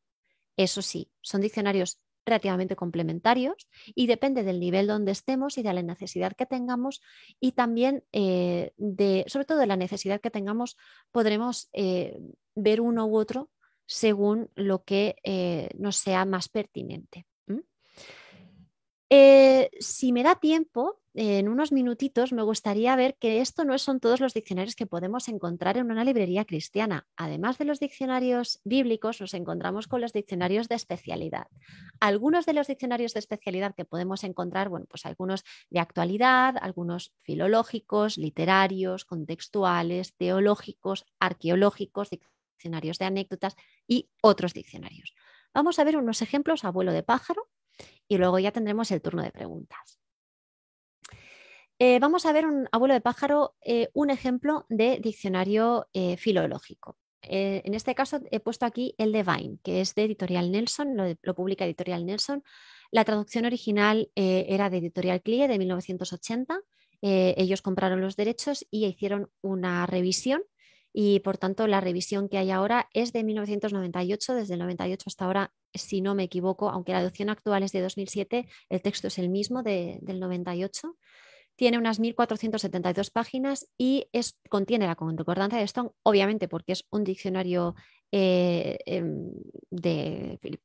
Eso sí, son diccionarios relativamente complementarios y depende del nivel donde estemos y de la necesidad que tengamos y también sobre todo de la necesidad que tengamos, podremos ver uno u otro según lo que nos sea más pertinente. Si me da tiempo, en unos minutitos me gustaría ver que esto no son todos los diccionarios que podemos encontrar en una librería cristiana. Además de los diccionarios bíblicos, nos encontramos con los diccionarios de especialidad. Algunos de los diccionarios de especialidad que podemos encontrar, bueno, pues algunos de actualidad, algunos filológicos, literarios, contextuales, teológicos, arqueológicos, diccionarios de anécdotas y otros diccionarios. Vamos a ver unos ejemplos a vuelo de pájaro y luego ya tendremos el turno de preguntas. Vamos a ver a vuelo de pájaro un ejemplo de diccionario filológico. En este caso he puesto aquí el de Vine, que es de Editorial Nelson, lo publica Editorial Nelson. La traducción original era de Editorial CLIE de 1980. Ellos compraron los derechos y hicieron una revisión y por tanto la revisión que hay ahora es de 1998, desde el 98 hasta ahora, si no me equivoco, aunque la edición actual es de 2007, el texto es el mismo del 98. Tiene unas 1.472 páginas y contiene la concordancia de Strong, obviamente porque es un diccionario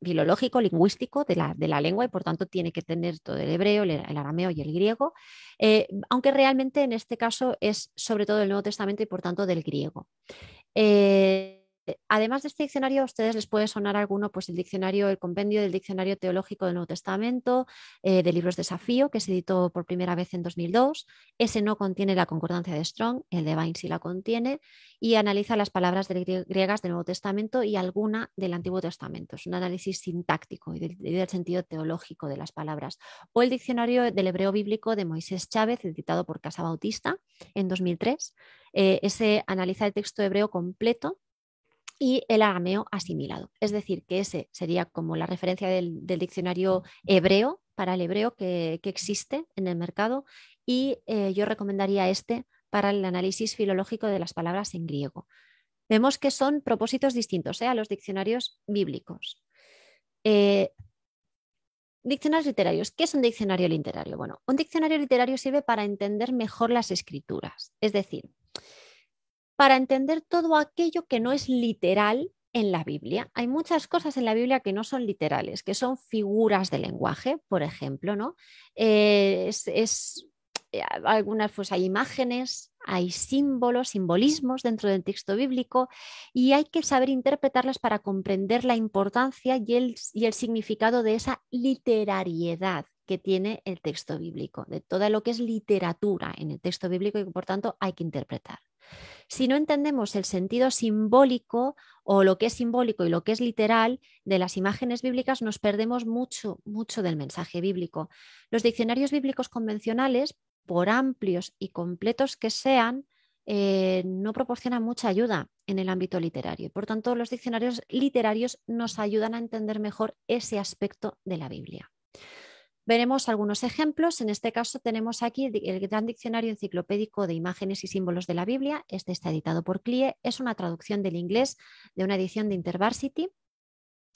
filológico, lingüístico de la lengua y por tanto tiene que tener todo el hebreo, el arameo y el griego, aunque realmente en este caso es sobre todo del Nuevo Testamento y por tanto del griego. Además de este diccionario, a ustedes les puede sonar alguno, pues el compendio del Diccionario Teológico del Nuevo Testamento, de Libros de Desafío, que se editó por primera vez en 2002. Ese no contiene la concordancia de Strong, el de Vine sí la contiene, y analiza las palabras griegas del Nuevo Testamento y alguna del Antiguo Testamento. Es un análisis sintáctico y del sentido teológico de las palabras. O el Diccionario del Hebreo Bíblico de Moisés Chávez, editado por Casa Bautista en 2003. Ese analiza el texto hebreo completo y el arameo asimilado. Es decir, que ese sería como la referencia del diccionario hebreo para el hebreo que existe en el mercado y yo recomendaría este para el análisis filológico de las palabras en griego. Vemos que son propósitos distintos a los diccionarios bíblicos. Diccionarios literarios. ¿Qué es un diccionario literario? Bueno, un diccionario literario sirve para entender mejor las escrituras, es decir, para entender todo aquello que no es literal en la Biblia. Hay muchas cosas en la Biblia que no son literales, que son figuras de lenguaje, por ejemplo, ¿no? Algunas, pues hay imágenes, hay símbolos, simbolismos dentro del texto bíblico y hay que saber interpretarlas para comprender la importancia y el significado de esa literariedad que tiene el texto bíblico, de todo lo que es literatura en el texto bíblico y que por tanto hay que interpretar. Si no entendemos el sentido simbólico o lo que es simbólico y lo que es literal de las imágenes bíblicas, nos perdemos mucho, mucho del mensaje bíblico. Los diccionarios bíblicos convencionales, por amplios y completos que sean, no proporcionan mucha ayuda en el ámbito literario. Por tanto, los diccionarios literarios nos ayudan a entender mejor ese aspecto de la Biblia. Veremos algunos ejemplos. En este caso tenemos aquí el Gran Diccionario Enciclopédico de Imágenes y Símbolos de la Biblia. Este está editado por CLIE. Es una traducción del inglés de una edición de InterVarsity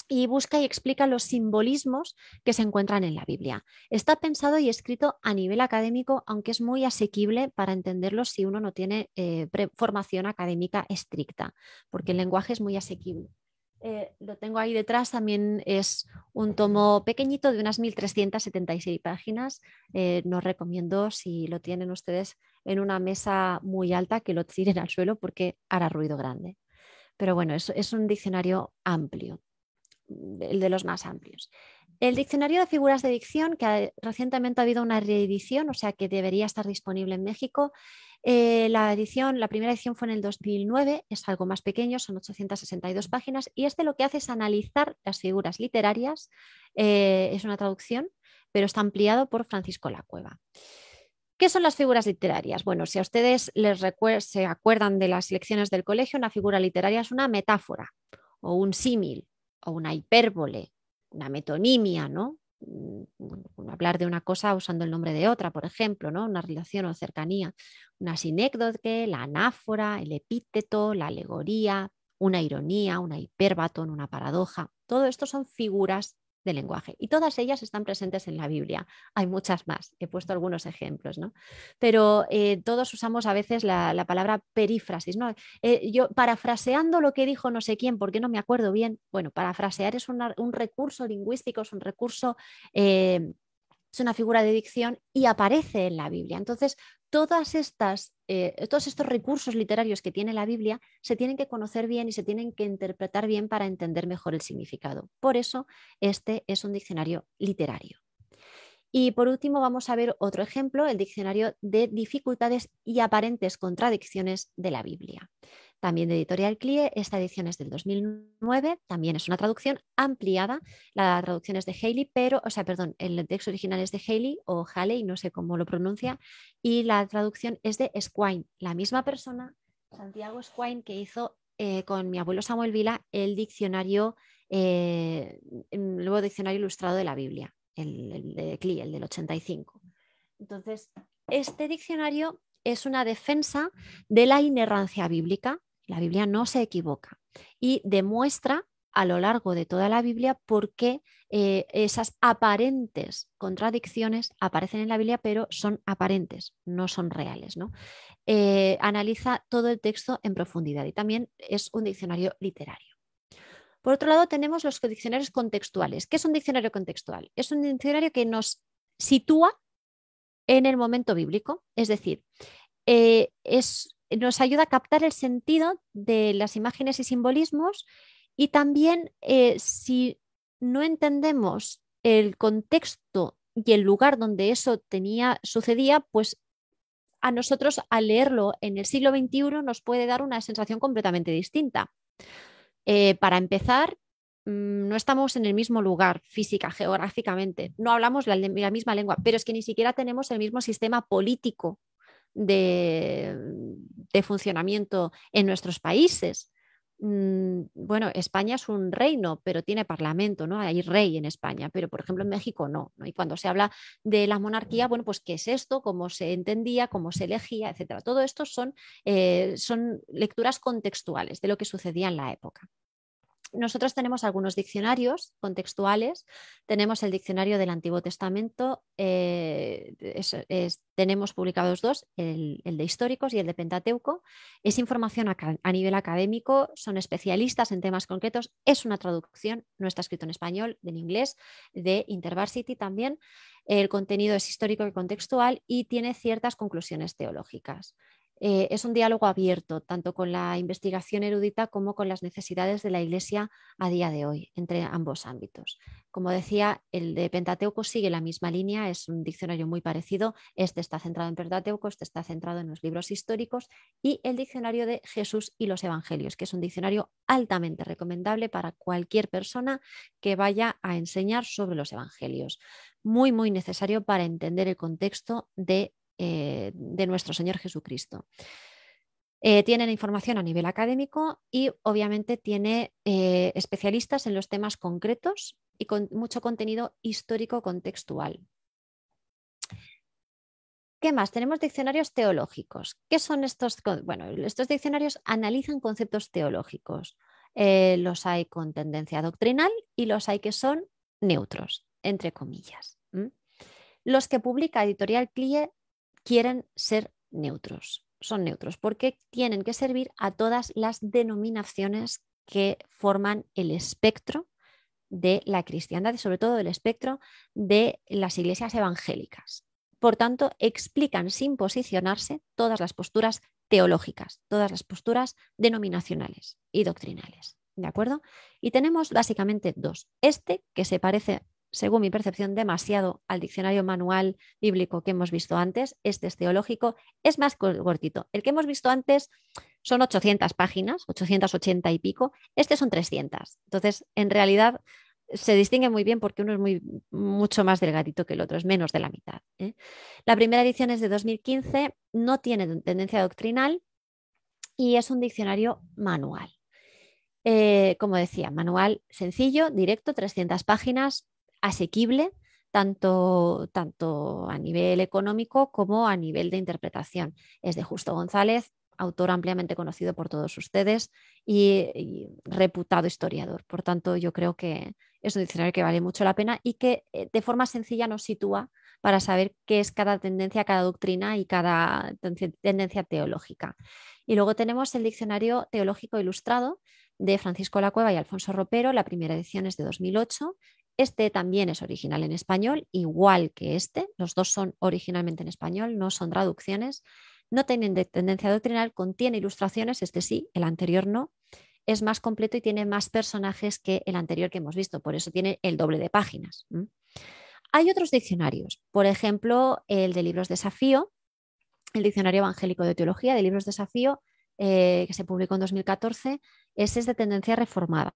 y busca y explica los simbolismos que se encuentran en la Biblia. Está pensado y escrito a nivel académico, aunque es muy asequible para entenderlo si uno no tiene formación académica estricta, porque el lenguaje es muy asequible. Lo tengo ahí detrás, también es un tomo pequeñito de unas 1.376 páginas. No recomiendo, si lo tienen ustedes en una mesa muy alta, que lo tiren al suelo porque hará ruido grande. Pero bueno, es un diccionario amplio, el de los más amplios. El diccionario de figuras de dicción, que recientemente ha habido una reedición, o sea que debería estar disponible en México. La primera edición fue en el 2009, es algo más pequeño, son 862 páginas y lo que hace es analizar las figuras literarias. Es una traducción, pero está ampliado por Francisco Lacueva. ¿Qué son las figuras literarias? Bueno, si a ustedes se acuerdan de las lecciones del colegio, una figura literaria es una metáfora o un símil o una hipérbole, una metonimia, ¿no? hablar de una cosa usando el nombre de otra, por ejemplo, ¿no? Una relación o cercanía. Una sinécdoque, la anáfora, el epíteto, la alegoría, una ironía, una hipérbaton, una paradoja. Todo esto son figuras de lenguaje y todas ellas están presentes en la Biblia. Hay muchas más, he puesto algunos ejemplos, ¿no? Pero todos usamos a veces la palabra perífrasis, ¿no? Yo parafraseando lo que dijo no sé quién, porque no me acuerdo bien. Bueno, parafrasear es un recurso lingüístico, es un recurso, es una figura de dicción y aparece en la Biblia. Entonces, todos estos recursos literarios que tiene la Biblia se tienen que conocer bien y se tienen que interpretar bien para entender mejor el significado. Por eso, este es un diccionario literario. Y por último, vamos a ver otro ejemplo, el diccionario de dificultades y aparentes contradicciones de la Biblia. También de Editorial CLIE, esta edición es del 2009, también es una traducción ampliada. La traducción es de Haley, el texto original es de Haley o Haley, no sé cómo lo pronuncia, y la traducción es de Squine, la misma persona, Santiago Squine, que hizo con mi abuelo Samuel Vila el nuevo diccionario ilustrado de la Biblia, el de CLIE, el del 85. Entonces, este diccionario es una defensa de la inerrancia bíblica. La Biblia no se equivoca y demuestra a lo largo de toda la Biblia por qué esas aparentes contradicciones aparecen en la Biblia, pero son aparentes, no son reales, ¿no? Analiza todo el texto en profundidad y también es un diccionario literario. Por otro lado, tenemos los diccionarios contextuales. ¿Qué es un diccionario contextual? Es un diccionario que nos sitúa en el momento bíblico, es decir, nos ayuda a captar el sentido de las imágenes y simbolismos y también si no entendemos el contexto y el lugar donde eso sucedía, pues a nosotros al leerlo en el siglo XXI nos puede dar una sensación completamente distinta. Para empezar, no estamos en el mismo lugar física, geográficamente, no hablamos la misma lengua, pero es que ni siquiera tenemos el mismo sistema político de, de funcionamiento en nuestros países. Bueno, España es un reino, pero tiene parlamento, ¿no? Hay rey en España, pero por ejemplo en México no, ¿no? Y cuando se habla de la monarquía, bueno, pues ¿qué es esto? ¿Cómo se entendía? ¿Cómo se elegía? Etcétera. Todo esto son lecturas contextuales de lo que sucedía en la época. Nosotros tenemos algunos diccionarios contextuales, tenemos el diccionario del Antiguo Testamento, tenemos publicados dos, el de históricos y el de Pentateuco. Es información a nivel académico, son especialistas en temas concretos, es una traducción, no está escrito en español, en inglés, de InterVarsity también. El contenido es histórico y contextual y tiene ciertas conclusiones teológicas. Es un diálogo abierto, tanto con la investigación erudita como con las necesidades de la Iglesia a día de hoy, entre ambos ámbitos. Como decía, el de Pentateuco sigue la misma línea, es un diccionario muy parecido. Este está centrado en Pentateuco, este está centrado en los libros históricos, y el diccionario de Jesús y los Evangelios, que es un diccionario altamente recomendable para cualquier persona que vaya a enseñar sobre los Evangelios. Muy, muy necesario para entender el contexto de nuestro Señor Jesucristo. Tienen información a nivel académico y obviamente tiene especialistas en los temas concretos y con mucho contenido histórico contextual. ¿Qué más? Tenemos diccionarios teológicos. ¿Qué son estos? Bueno, estos diccionarios analizan conceptos teológicos. Los hay con tendencia doctrinal y los hay que son neutros, entre comillas. Los que publica Editorial CLIE quieren ser neutros, son neutros porque tienen que servir a todas las denominaciones que forman el espectro de la cristiandad y sobre todo el espectro de las iglesias evangélicas. Por tanto, explican sin posicionarse todas las posturas teológicas, todas las posturas denominacionales y doctrinales. ¿De acuerdo? Y tenemos básicamente dos. Este, que se parece, según mi percepción, demasiado al diccionario manual bíblico que hemos visto antes. Este es teológico, es más cortito. El que hemos visto antes son 800 páginas, 880 y pico. Este son 300. Entonces, en realidad, se distingue muy bien porque uno es mucho más delgadito que el otro, es menos de la mitad. La primera edición es de 2015, no tiene tendencia doctrinal y es un diccionario manual. Como decía, manual sencillo, directo, 300 páginas, asequible, tanto a nivel económico como a nivel de interpretación. Es de Justo González, autor ampliamente conocido por todos ustedes y reputado historiador. Por tanto, yo creo que es un diccionario que vale mucho la pena y que de forma sencilla nos sitúa para saber qué es cada tendencia, cada doctrina y cada tendencia teológica. Y luego tenemos el Diccionario Teológico Ilustrado de Francisco La Cueva y Alfonso Ropero. La primera edición es de 2008. Este también es original en español, igual que este. Los dos son originalmente en español, no son traducciones. No tienen tendencia doctrinal, contiene ilustraciones, este sí, el anterior no. Es más completo y tiene más personajes que el anterior que hemos visto, por eso tiene el doble de páginas. Hay otros diccionarios, por ejemplo, el de libros desafío, el Diccionario Evangélico de Teología de libros desafío, que se publicó en 2014, ese es de tendencia reformada.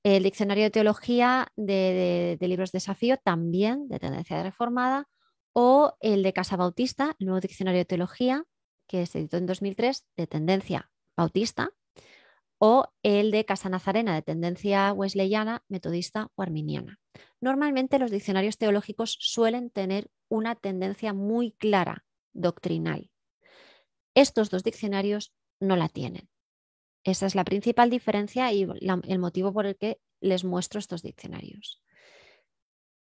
El Diccionario de Teología de libros desafío, también de tendencia reformada, o el de Casa Bautista, el Nuevo Diccionario de Teología, que se editó en 2003, de tendencia bautista, o el de Casa Nazarena, de tendencia wesleyana, metodista o arminiana. Normalmente los diccionarios teológicos suelen tener una tendencia muy clara doctrinal. Estos dos diccionarios no la tienen. Esa es la principal diferencia y el motivo por el que les muestro estos diccionarios.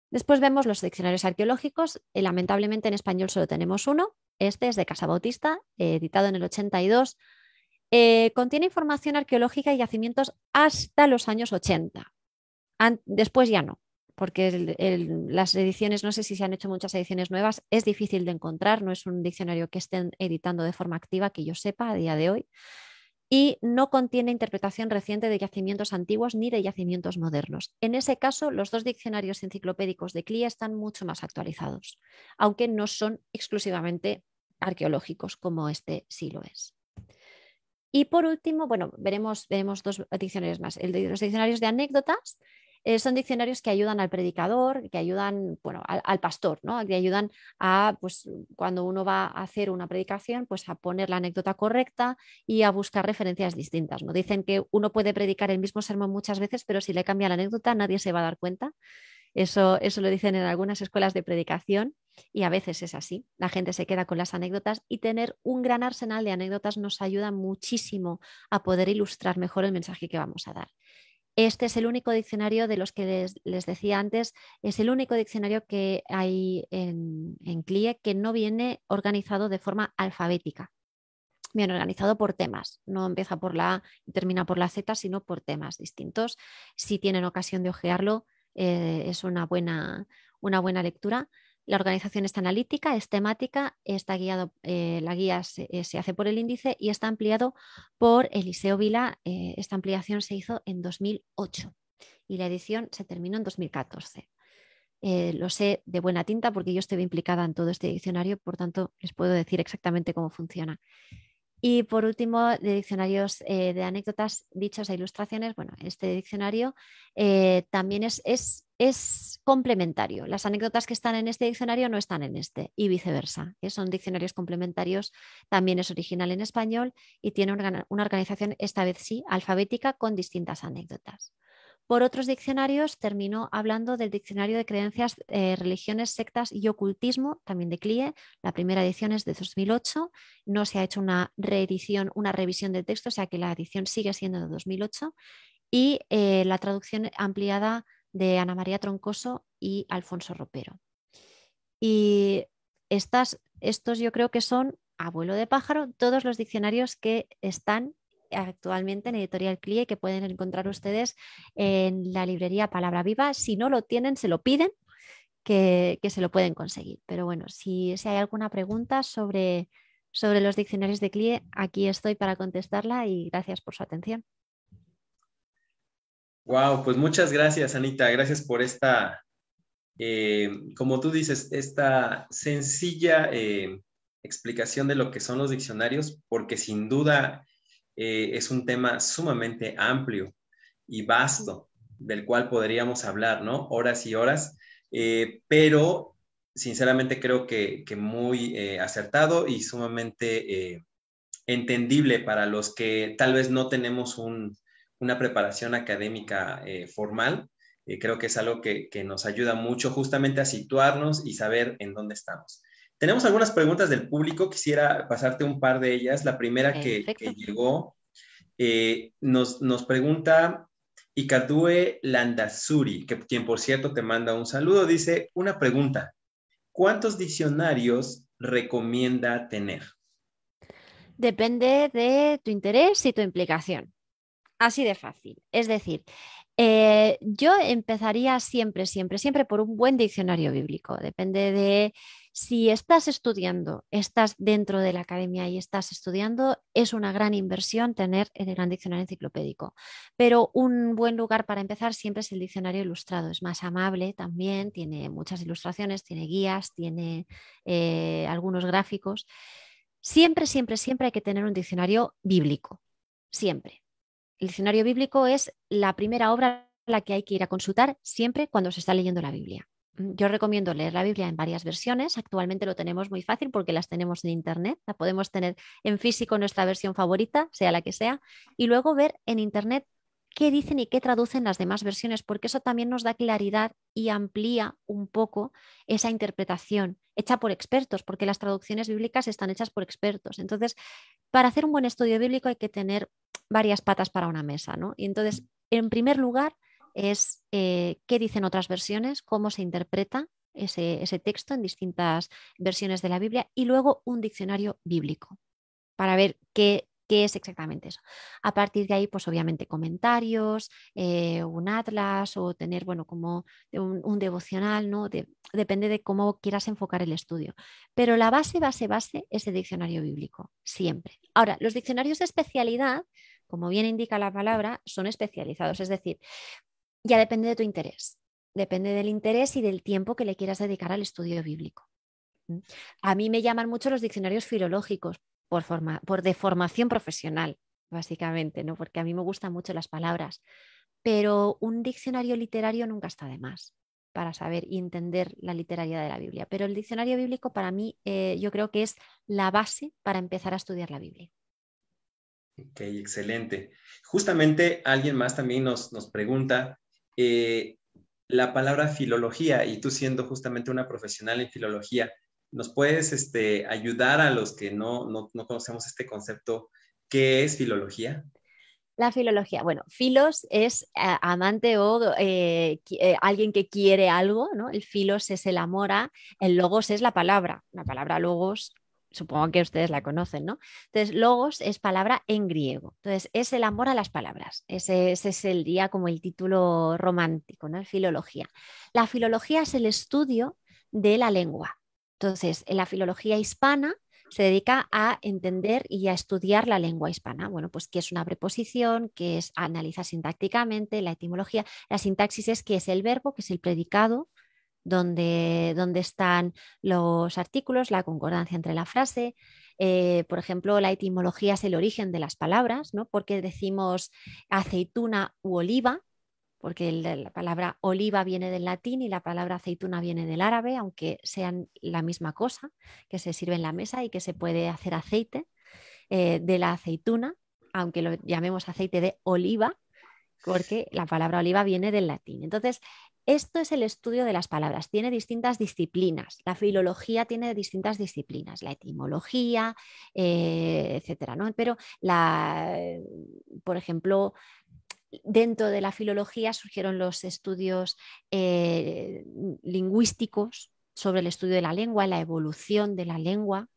Después vemos los diccionarios arqueológicos. Lamentablemente en español solo tenemos uno. Este es de Casa Bautista, editado en el 82. Contiene información arqueológica y yacimientos hasta los años 80. Después ya no, porque las ediciones, no sé si se han hecho muchas ediciones nuevas, es difícil de encontrar, no es un diccionario que estén editando de forma activa, que yo sepa a día de hoy, y no contiene interpretación reciente de yacimientos antiguos ni de yacimientos modernos. En ese caso, los dos diccionarios enciclopédicos de CLIA están mucho más actualizados, aunque no son exclusivamente arqueológicos como este sí lo es. Y por último, bueno, vemos dos diccionarios más. Los diccionarios de anécdotas son diccionarios que ayudan al predicador, que ayudan, bueno, al pastor, ¿no? Que ayudan a, pues, cuando uno va a hacer una predicación, pues a poner la anécdota correcta y a buscar referencias distintas, ¿no? Dicen que uno puede predicar el mismo sermón muchas veces, pero si le cambia la anécdota, nadie se va a dar cuenta. Eso lo dicen en algunas escuelas de predicación y a veces es así. La gente se queda con las anécdotas y tener un gran arsenal de anécdotas nos ayuda muchísimo a poder ilustrar mejor el mensaje que vamos a dar. Este es el único diccionario de los que les decía antes, es el único diccionario que hay en CLIE que no viene organizado de forma alfabética. Bien organizado por temas, no empieza por la A y termina por la Z, sino por temas distintos. Si tienen ocasión de hojearlo, es una buena lectura. La organización está analítica, es temática, está guiado, la guía se hace por el índice y está ampliado por Eliseo Vila. Esta ampliación se hizo en 2008 y la edición se terminó en 2014. Lo sé de buena tinta porque yo estoy implicada en todo este diccionario, por tanto les puedo decir exactamente cómo funciona. Y por último, de diccionarios de anécdotas, dichos e ilustraciones, bueno, este diccionario también es complementario. Las anécdotas que están en este diccionario no están en este y viceversa. Son diccionarios complementarios, también es original en español y tiene una organización, esta vez sí, alfabética con distintas anécdotas. Por otros diccionarios terminó hablando del Diccionario de Creencias, Religiones, Sectas y Ocultismo, también de CLIE. La primera edición es de 2008. No se ha hecho una reedición, una revisión del texto, o sea que la edición sigue siendo de 2008. Y la traducción ampliada de Ana María Troncoso y Alfonso Ropero. Y estos yo creo que son, a vuelo de pájaro, todos los diccionarios que están actualmente en Editorial CLIE que pueden encontrar ustedes en la librería Palabra Viva. Si no lo tienen, se lo piden, que se lo pueden conseguir. Pero bueno, si hay alguna pregunta sobre los diccionarios de CLIE, aquí estoy para contestarla y gracias por su atención. Wow, pues muchas gracias, Anita. Gracias por esta, como tú dices, esta sencilla explicación de lo que son los diccionarios, porque sin duda es un tema sumamente amplio y vasto, del cual podríamos hablar, ¿no? Horas y horas, pero sinceramente creo que muy acertado y sumamente entendible para los que tal vez no tenemos una preparación académica formal. Creo que es algo que nos ayuda mucho justamente a situarnos y saber en dónde estamos. Tenemos algunas preguntas del público, quisiera pasarte un par de ellas. La primera que Perfecto. llegó nos pregunta Ikadue Landazuri, quien por cierto te manda un saludo, dice una pregunta. ¿Cuántos diccionarios recomienda tener? Depende de tu interés y tu implicación. Así de fácil. Es decir, yo empezaría siempre, siempre, siempre por un buen diccionario bíblico. Depende de si estás estudiando, estás dentro de la academia y estás estudiando, es una gran inversión tener el gran diccionario enciclopédico. Pero un buen lugar para empezar siempre es el diccionario ilustrado. Es más amable también, tiene muchas ilustraciones, tiene guías, tiene algunos gráficos. Siempre, siempre, siempre hay que tener un diccionario bíblico. Siempre. El diccionario bíblico es la primera obra a la que hay que ir a consultar siempre cuando se está leyendo la Biblia. Yo recomiendo leer la Biblia en varias versiones. Actualmente lo tenemos muy fácil porque las tenemos en Internet. La podemos tener en físico nuestra versión favorita, sea la que sea, y luego ver en Internet qué dicen y qué traducen las demás versiones, porque eso también nos da claridad y amplía un poco esa interpretación hecha por expertos, porque las traducciones bíblicas están hechas por expertos. Entonces, para hacer un buen estudio bíblico hay que tener varias patas para una mesa, ¿no? Y entonces, en primer lugar, es qué dicen otras versiones, cómo se interpreta ese texto en distintas versiones de la Biblia y luego un diccionario bíblico para ver qué es exactamente eso. A partir de ahí, pues obviamente comentarios, un atlas o tener, bueno, como un devocional, ¿no? Depende de cómo quieras enfocar el estudio. Pero la base, base, base es el diccionario bíblico, siempre. Ahora, los diccionarios de especialidad, como bien indica la palabra, son especializados, es decir, ya depende de tu interés. Depende del interés y del tiempo que le quieras dedicar al estudio bíblico. A mí me llaman mucho los diccionarios filológicos por de formación profesional, básicamente, ¿no? Porque a mí me gustan mucho las palabras, pero un diccionario literario nunca está de más para saber y entender la literaria de la Biblia. Pero el diccionario bíblico para mí yo creo que es la base para empezar a estudiar la Biblia. Ok, excelente. Justamente alguien más también nos pregunta eh, la palabra filología y tú siendo justamente una profesional en filología, ¿nos puedes ayudar a los que no conocemos este concepto? ¿Qué es filología? La filología, bueno, filos es amante o alguien que quiere algo, ¿no? El filos es el amor a, el logos es la palabra logos, supongo que ustedes la conocen, ¿no? Entonces, logos es palabra en griego, entonces es el amor a las palabras, ese es el día como el título romántico, ¿no? Filología. La filología es el estudio de la lengua, entonces, en la filología hispana se dedica a entender y a estudiar la lengua hispana. Bueno, pues qué es una preposición, qué es analizar sintácticamente, la etimología. La sintaxis es qué es el verbo, qué es el predicado, dónde están los artículos, la concordancia entre la frase. Por ejemplo, la etimología es el origen de las palabras, ¿no? Porque decimos aceituna u oliva, porque la palabra oliva viene del latín y la palabra aceituna viene del árabe, aunque sean la misma cosa, que se sirve en la mesa y que se puede hacer aceite de la aceituna, aunque lo llamemos aceite de oliva, porque la palabra oliva viene del latín. Entonces, esto es el estudio de las palabras. Tiene distintas disciplinas. La filología tiene distintas disciplinas, la etimología, etcétera, ¿no? Pero por ejemplo, dentro de la filología surgieron los estudios lingüísticos sobre el estudio de la lengua, la evolución de la lengua,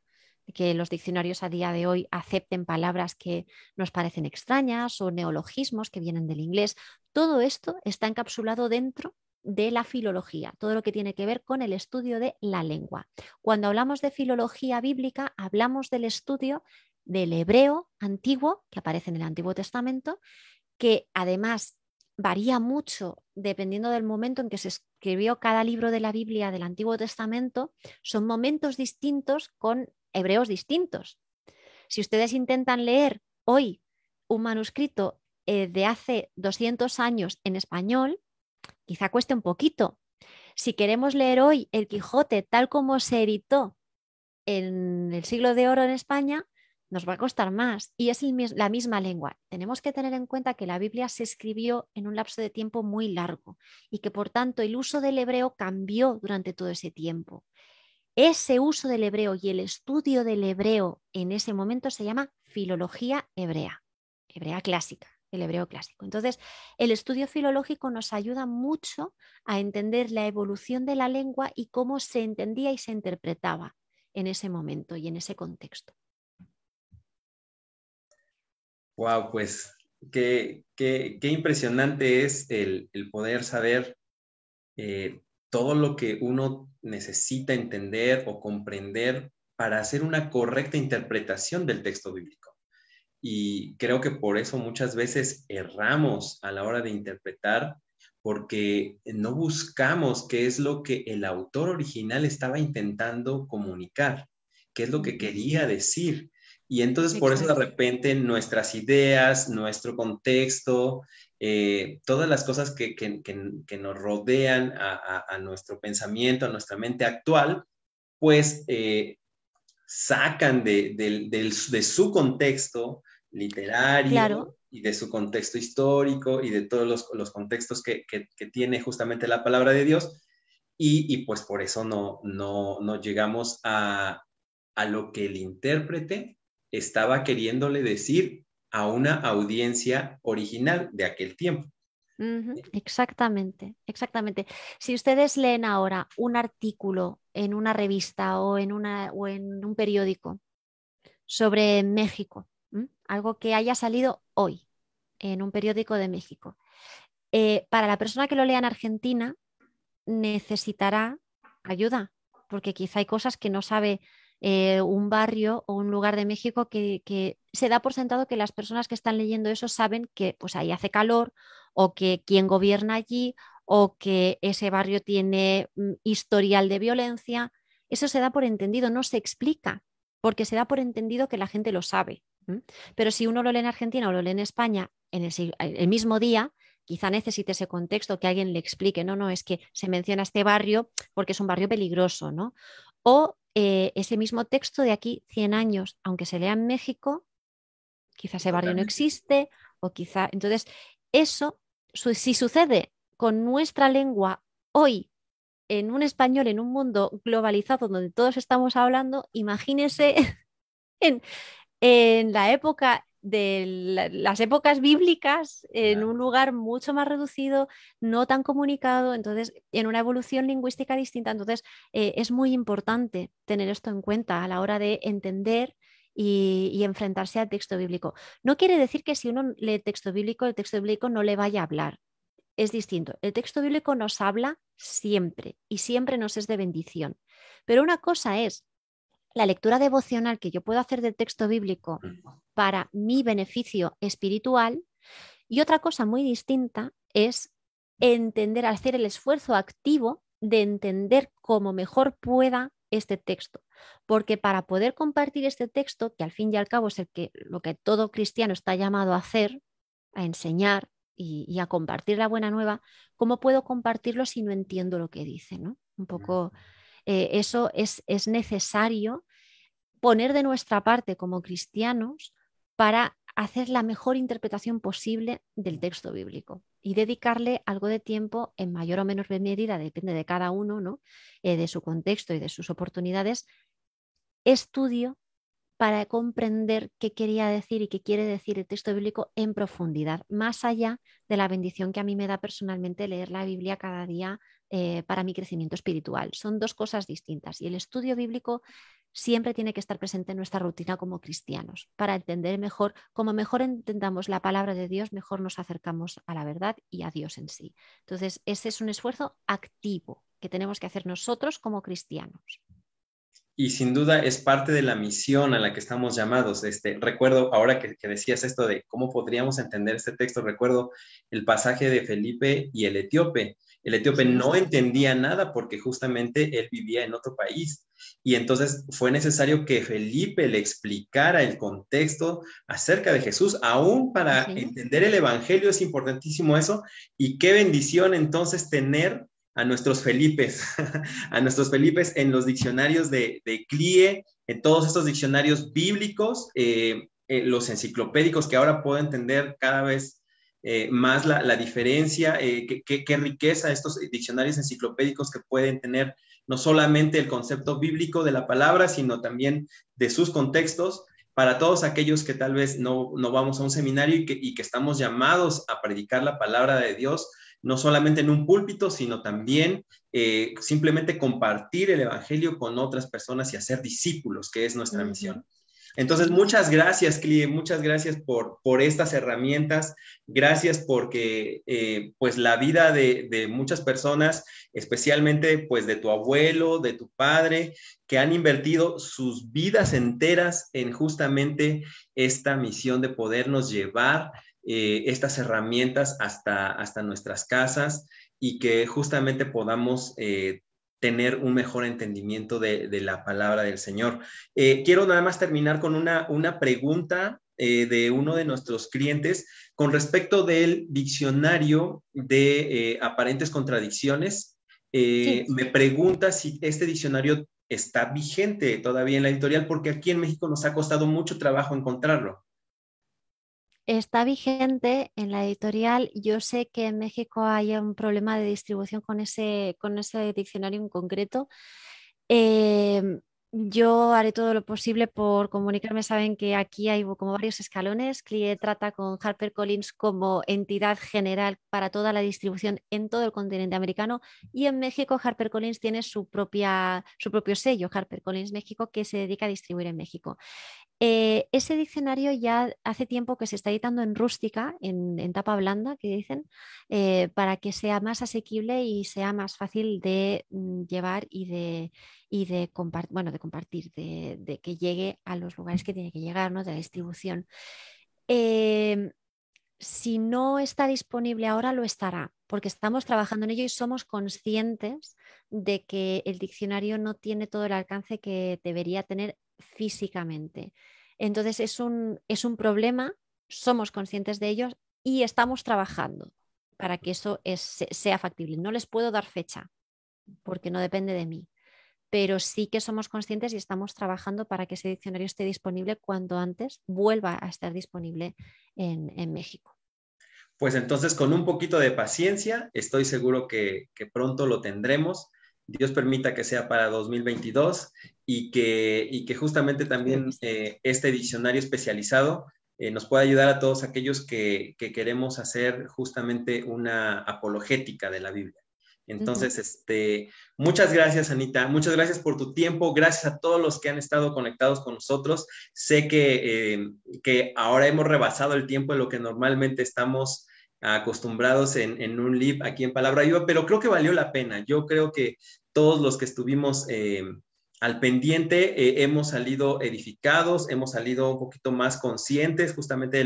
que los diccionarios a día de hoy acepten palabras que nos parecen extrañas o neologismos que vienen del inglés. Todo esto está encapsulado dentro de la filología, todo lo que tiene que ver con el estudio de la lengua. Cuando hablamos de filología bíblica, hablamos del estudio del hebreo antiguo, que aparece en el Antiguo Testamento, que además varía mucho dependiendo del momento en que se escribió cada libro de la Biblia del Antiguo Testamento, son momentos distintos con hebreos distintos. Si ustedes intentan leer hoy un manuscrito de hace 200 años en español, quizá cueste un poquito. Si queremos leer hoy el Quijote tal como se editó en el siglo de oro en España, nos va a costar más y es la misma lengua. Tenemos que tener en cuenta que la Biblia se escribió en un lapso de tiempo muy largo y que por tanto el uso del hebreo cambió durante todo ese tiempo. Ese uso del hebreo y el estudio del hebreo en ese momento se llama filología hebrea, hebrea clásica, el hebreo clásico. Entonces, el estudio filológico nos ayuda mucho a entender la evolución de la lengua y cómo se entendía y se interpretaba en ese momento y en ese contexto. Wow, pues qué impresionante es el poder saber todo lo que uno necesita entender o comprender para hacer una correcta interpretación del texto bíblico. Y creo que por eso muchas veces erramos a la hora de interpretar, porque no buscamos qué es lo que el autor original estaba intentando comunicar, qué es lo que quería decir. Y entonces por eso de repente nuestras ideas, nuestro contexto, todas las cosas que nos rodean a nuestro pensamiento, a nuestra mente actual, pues sacan de su contexto literario, Claro. y de su contexto histórico y de todos los contextos que tiene justamente la palabra de Dios, y pues por eso no llegamos a lo que el intérprete estaba queriéndole decir a una audiencia original de aquel tiempo. Exactamente, exactamente. Si ustedes leen ahora un artículo en una revista o en un periódico sobre México, algo que haya salido hoy en un periódico de México, para la persona que lo lea en Argentina necesitará ayuda, porque quizá hay cosas que no sabe un barrio o un lugar de México que se da por sentado que las personas que están leyendo eso saben que pues ahí hace calor o que quien gobierna allí o que ese barrio tiene historial de violencia. Eso se da por entendido, no se explica, porque se da por entendido que la gente lo sabe. Pero si uno lo lee en Argentina o lo lee en España en el mismo día, quizá necesite ese contexto, que alguien le explique, no, es que se menciona este barrio porque es un barrio peligroso, ¿no? O ese mismo texto de aquí 100 años, aunque se lea en México, quizá ese barrio no Totalmente. existe, o quizá... Entonces, eso, si sucede con nuestra lengua hoy, en un español, en un mundo globalizado donde todos estamos hablando, imagínese en, en la época de las épocas bíblicas, en un lugar mucho más reducido, no tan comunicado, entonces en una evolución lingüística distinta. Entonces es muy importante tener esto en cuenta a la hora de entender y enfrentarse al texto bíblico. No quiere decir que si uno lee texto bíblico, el texto bíblico no le vaya a hablar. Es distinto. El texto bíblico nos habla siempre y siempre nos es de bendición. Pero una cosa es la lectura devocional que yo puedo hacer del texto bíblico para mi beneficio espiritual, y otra cosa muy distinta es entender, hacer el esfuerzo activo de entender como mejor pueda este texto, porque para poder compartir este texto, que al fin y al cabo es lo que todo cristiano está llamado a hacer, a enseñar y a compartir la buena nueva, ¿cómo puedo compartirlo si no entiendo lo que dice, ¿no? Un poco eso es necesario poner de nuestra parte como cristianos para hacer la mejor interpretación posible del texto bíblico y dedicarle algo de tiempo, en mayor o menor medida, depende de cada uno, ¿no? De su contexto y de sus oportunidades, estudio para comprender qué quería decir y qué quiere decir el texto bíblico en profundidad, más allá de la bendición que a mí me da personalmente leer la Biblia cada día para mi crecimiento espiritual. Son dos cosas distintas y el estudio bíblico siempre tiene que estar presente en nuestra rutina como cristianos para entender mejor, como mejor entendamos la palabra de Dios, mejor nos acercamos a la verdad y a Dios en sí. Entonces, ese es un esfuerzo activo que tenemos que hacer nosotros como cristianos. Y sin duda es parte de la misión a la que estamos llamados. Recuerdo, ahora que decías esto de cómo podríamos entender este texto, recuerdo el pasaje de Felipe y el etíope. El etíope Sí. no entendía nada porque justamente él vivía en otro país. Y entonces fue necesario que Felipe le explicara el contexto acerca de Jesús, aún para entender el Evangelio es importantísimo eso. Y qué bendición entonces tener a nuestros Felipes, a nuestros Felipes en los diccionarios de CLIE, en todos estos diccionarios bíblicos, los enciclopédicos, que ahora puedo entender cada vez más la diferencia, qué riqueza estos diccionarios enciclopédicos que pueden tener no solamente el concepto bíblico de la palabra, sino también de sus contextos, para todos aquellos que tal vez no vamos a un seminario y que estamos llamados a predicar la palabra de Dios, no solamente en un púlpito, sino también simplemente compartir el evangelio con otras personas y hacer discípulos, que es nuestra misión. Entonces, muchas gracias, Clie, muchas gracias por estas herramientas, gracias porque pues la vida de muchas personas, especialmente pues de tu abuelo, de tu padre, que han invertido sus vidas enteras en justamente esta misión de podernos llevar estas herramientas hasta nuestras casas y que justamente podamos tener un mejor entendimiento de la palabra del Señor. Quiero nada más terminar con una pregunta de uno de nuestros clientes con respecto del diccionario de aparentes contradicciones. Sí. Me pregunta si este diccionario está vigente todavía en la editorial, porque aquí en México nos ha costado mucho trabajo encontrarlo. Está vigente en la editorial. Yo sé que en México hay un problema de distribución con ese diccionario en concreto. Eh, yo haré todo lo posible por comunicarme. Saben que aquí hay como varios escalones. CLIE trata con HarperCollins como entidad general para toda la distribución en todo el continente americano, y en México HarperCollins tiene su propio sello, HarperCollins México, que se dedica a distribuir en México. Ese diccionario ya hace tiempo que se está editando en rústica, en tapa blanda, que dicen, para que sea más asequible y sea más fácil de llevar y de compartir, de que llegue a los lugares que tiene que llegar, ¿no? De la distribución. Eh, si no está disponible ahora, lo estará, porque estamos trabajando en ello y somos conscientes de que el diccionario no tiene todo el alcance que debería tener físicamente. Entonces es un problema, somos conscientes de ello y estamos trabajando para que eso sea factible. No les puedo dar fecha porque no depende de mí, pero sí que somos conscientes y estamos trabajando para que ese diccionario esté disponible cuanto antes, vuelva a estar disponible en México. Pues entonces, con un poquito de paciencia, estoy seguro que pronto lo tendremos. Dios permita que sea para 2022 y que justamente Espero que también sí. este diccionario especializado nos pueda ayudar a todos aquellos que queremos hacer justamente una apologética de la Biblia. Ujú. Entonces, muchas gracias, Anita. Muchas gracias por tu tiempo. Gracias a todos los que han estado conectados con nosotros. Sé que ahora hemos rebasado el tiempo en lo que normalmente estamos acostumbrados en un live aquí en Palabra Viva, pero creo que valió la pena. Yo creo que todos los que estuvimos al pendiente hemos salido edificados, hemos salido un poquito más conscientes justamente de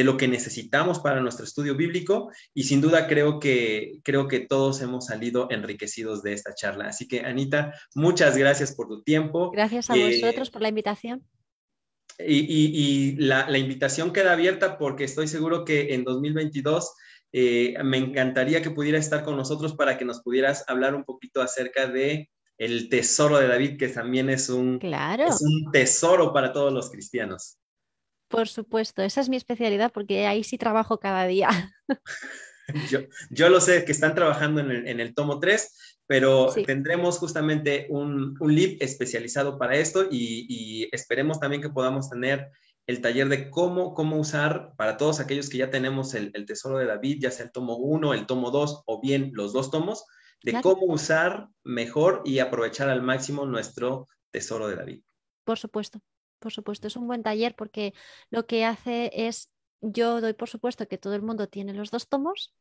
lo que necesitamos para nuestro estudio bíblico y sin duda creo que todos hemos salido enriquecidos de esta charla. Así que, Anita, muchas gracias por tu tiempo. Gracias a vosotros por la invitación. Y la invitación queda abierta porque estoy seguro que en 2022 me encantaría que pudiera estar con nosotros para que nos pudieras hablar un poquito acerca de el tesoro de David, que también es Claro, un tesoro para todos los cristianos. por supuesto, esa es mi especialidad porque ahí sí trabajo cada día. Yo, yo lo sé que están trabajando en el tomo 3, pero Sí, tendremos justamente un lib especializado para esto y esperemos también que podamos tener el taller de cómo usar para todos aquellos que ya tenemos el Tesoro de David, ya sea el tomo 1, el tomo 2 o bien los dos tomos, de claro, cómo usar mejor y aprovechar al máximo nuestro Tesoro de David. por supuesto, por supuesto. Es un buen taller porque lo que hace es, yo doy por supuesto que todo el mundo tiene los dos tomos.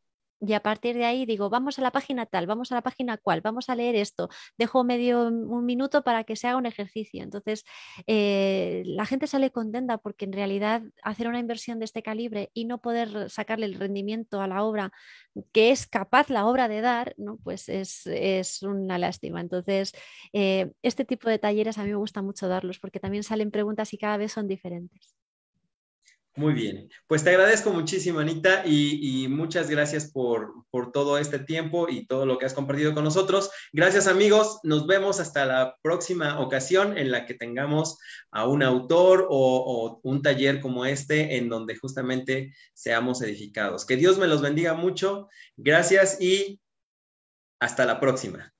Y a partir de ahí digo, vamos a la página tal, vamos a la página cual, vamos a leer esto. Dejo medio un minuto para que se haga un ejercicio. Entonces, la gente sale contenta porque en realidad hacer una inversión de este calibre y no poder sacarle el rendimiento a la obra que es capaz la obra de dar, ¿no? Pues es una lástima. Entonces, este tipo de talleres a mí me gusta mucho darlos porque también salen preguntas y cada vez son diferentes. Muy bien, pues te agradezco muchísimo, Anita, y muchas gracias por todo este tiempo y todo lo que has compartido con nosotros. Gracias, amigos. Nos vemos hasta la próxima ocasión en la que tengamos a un autor o un taller como este en donde justamente seamos edificados. Que Dios me los bendiga mucho. Gracias y hasta la próxima.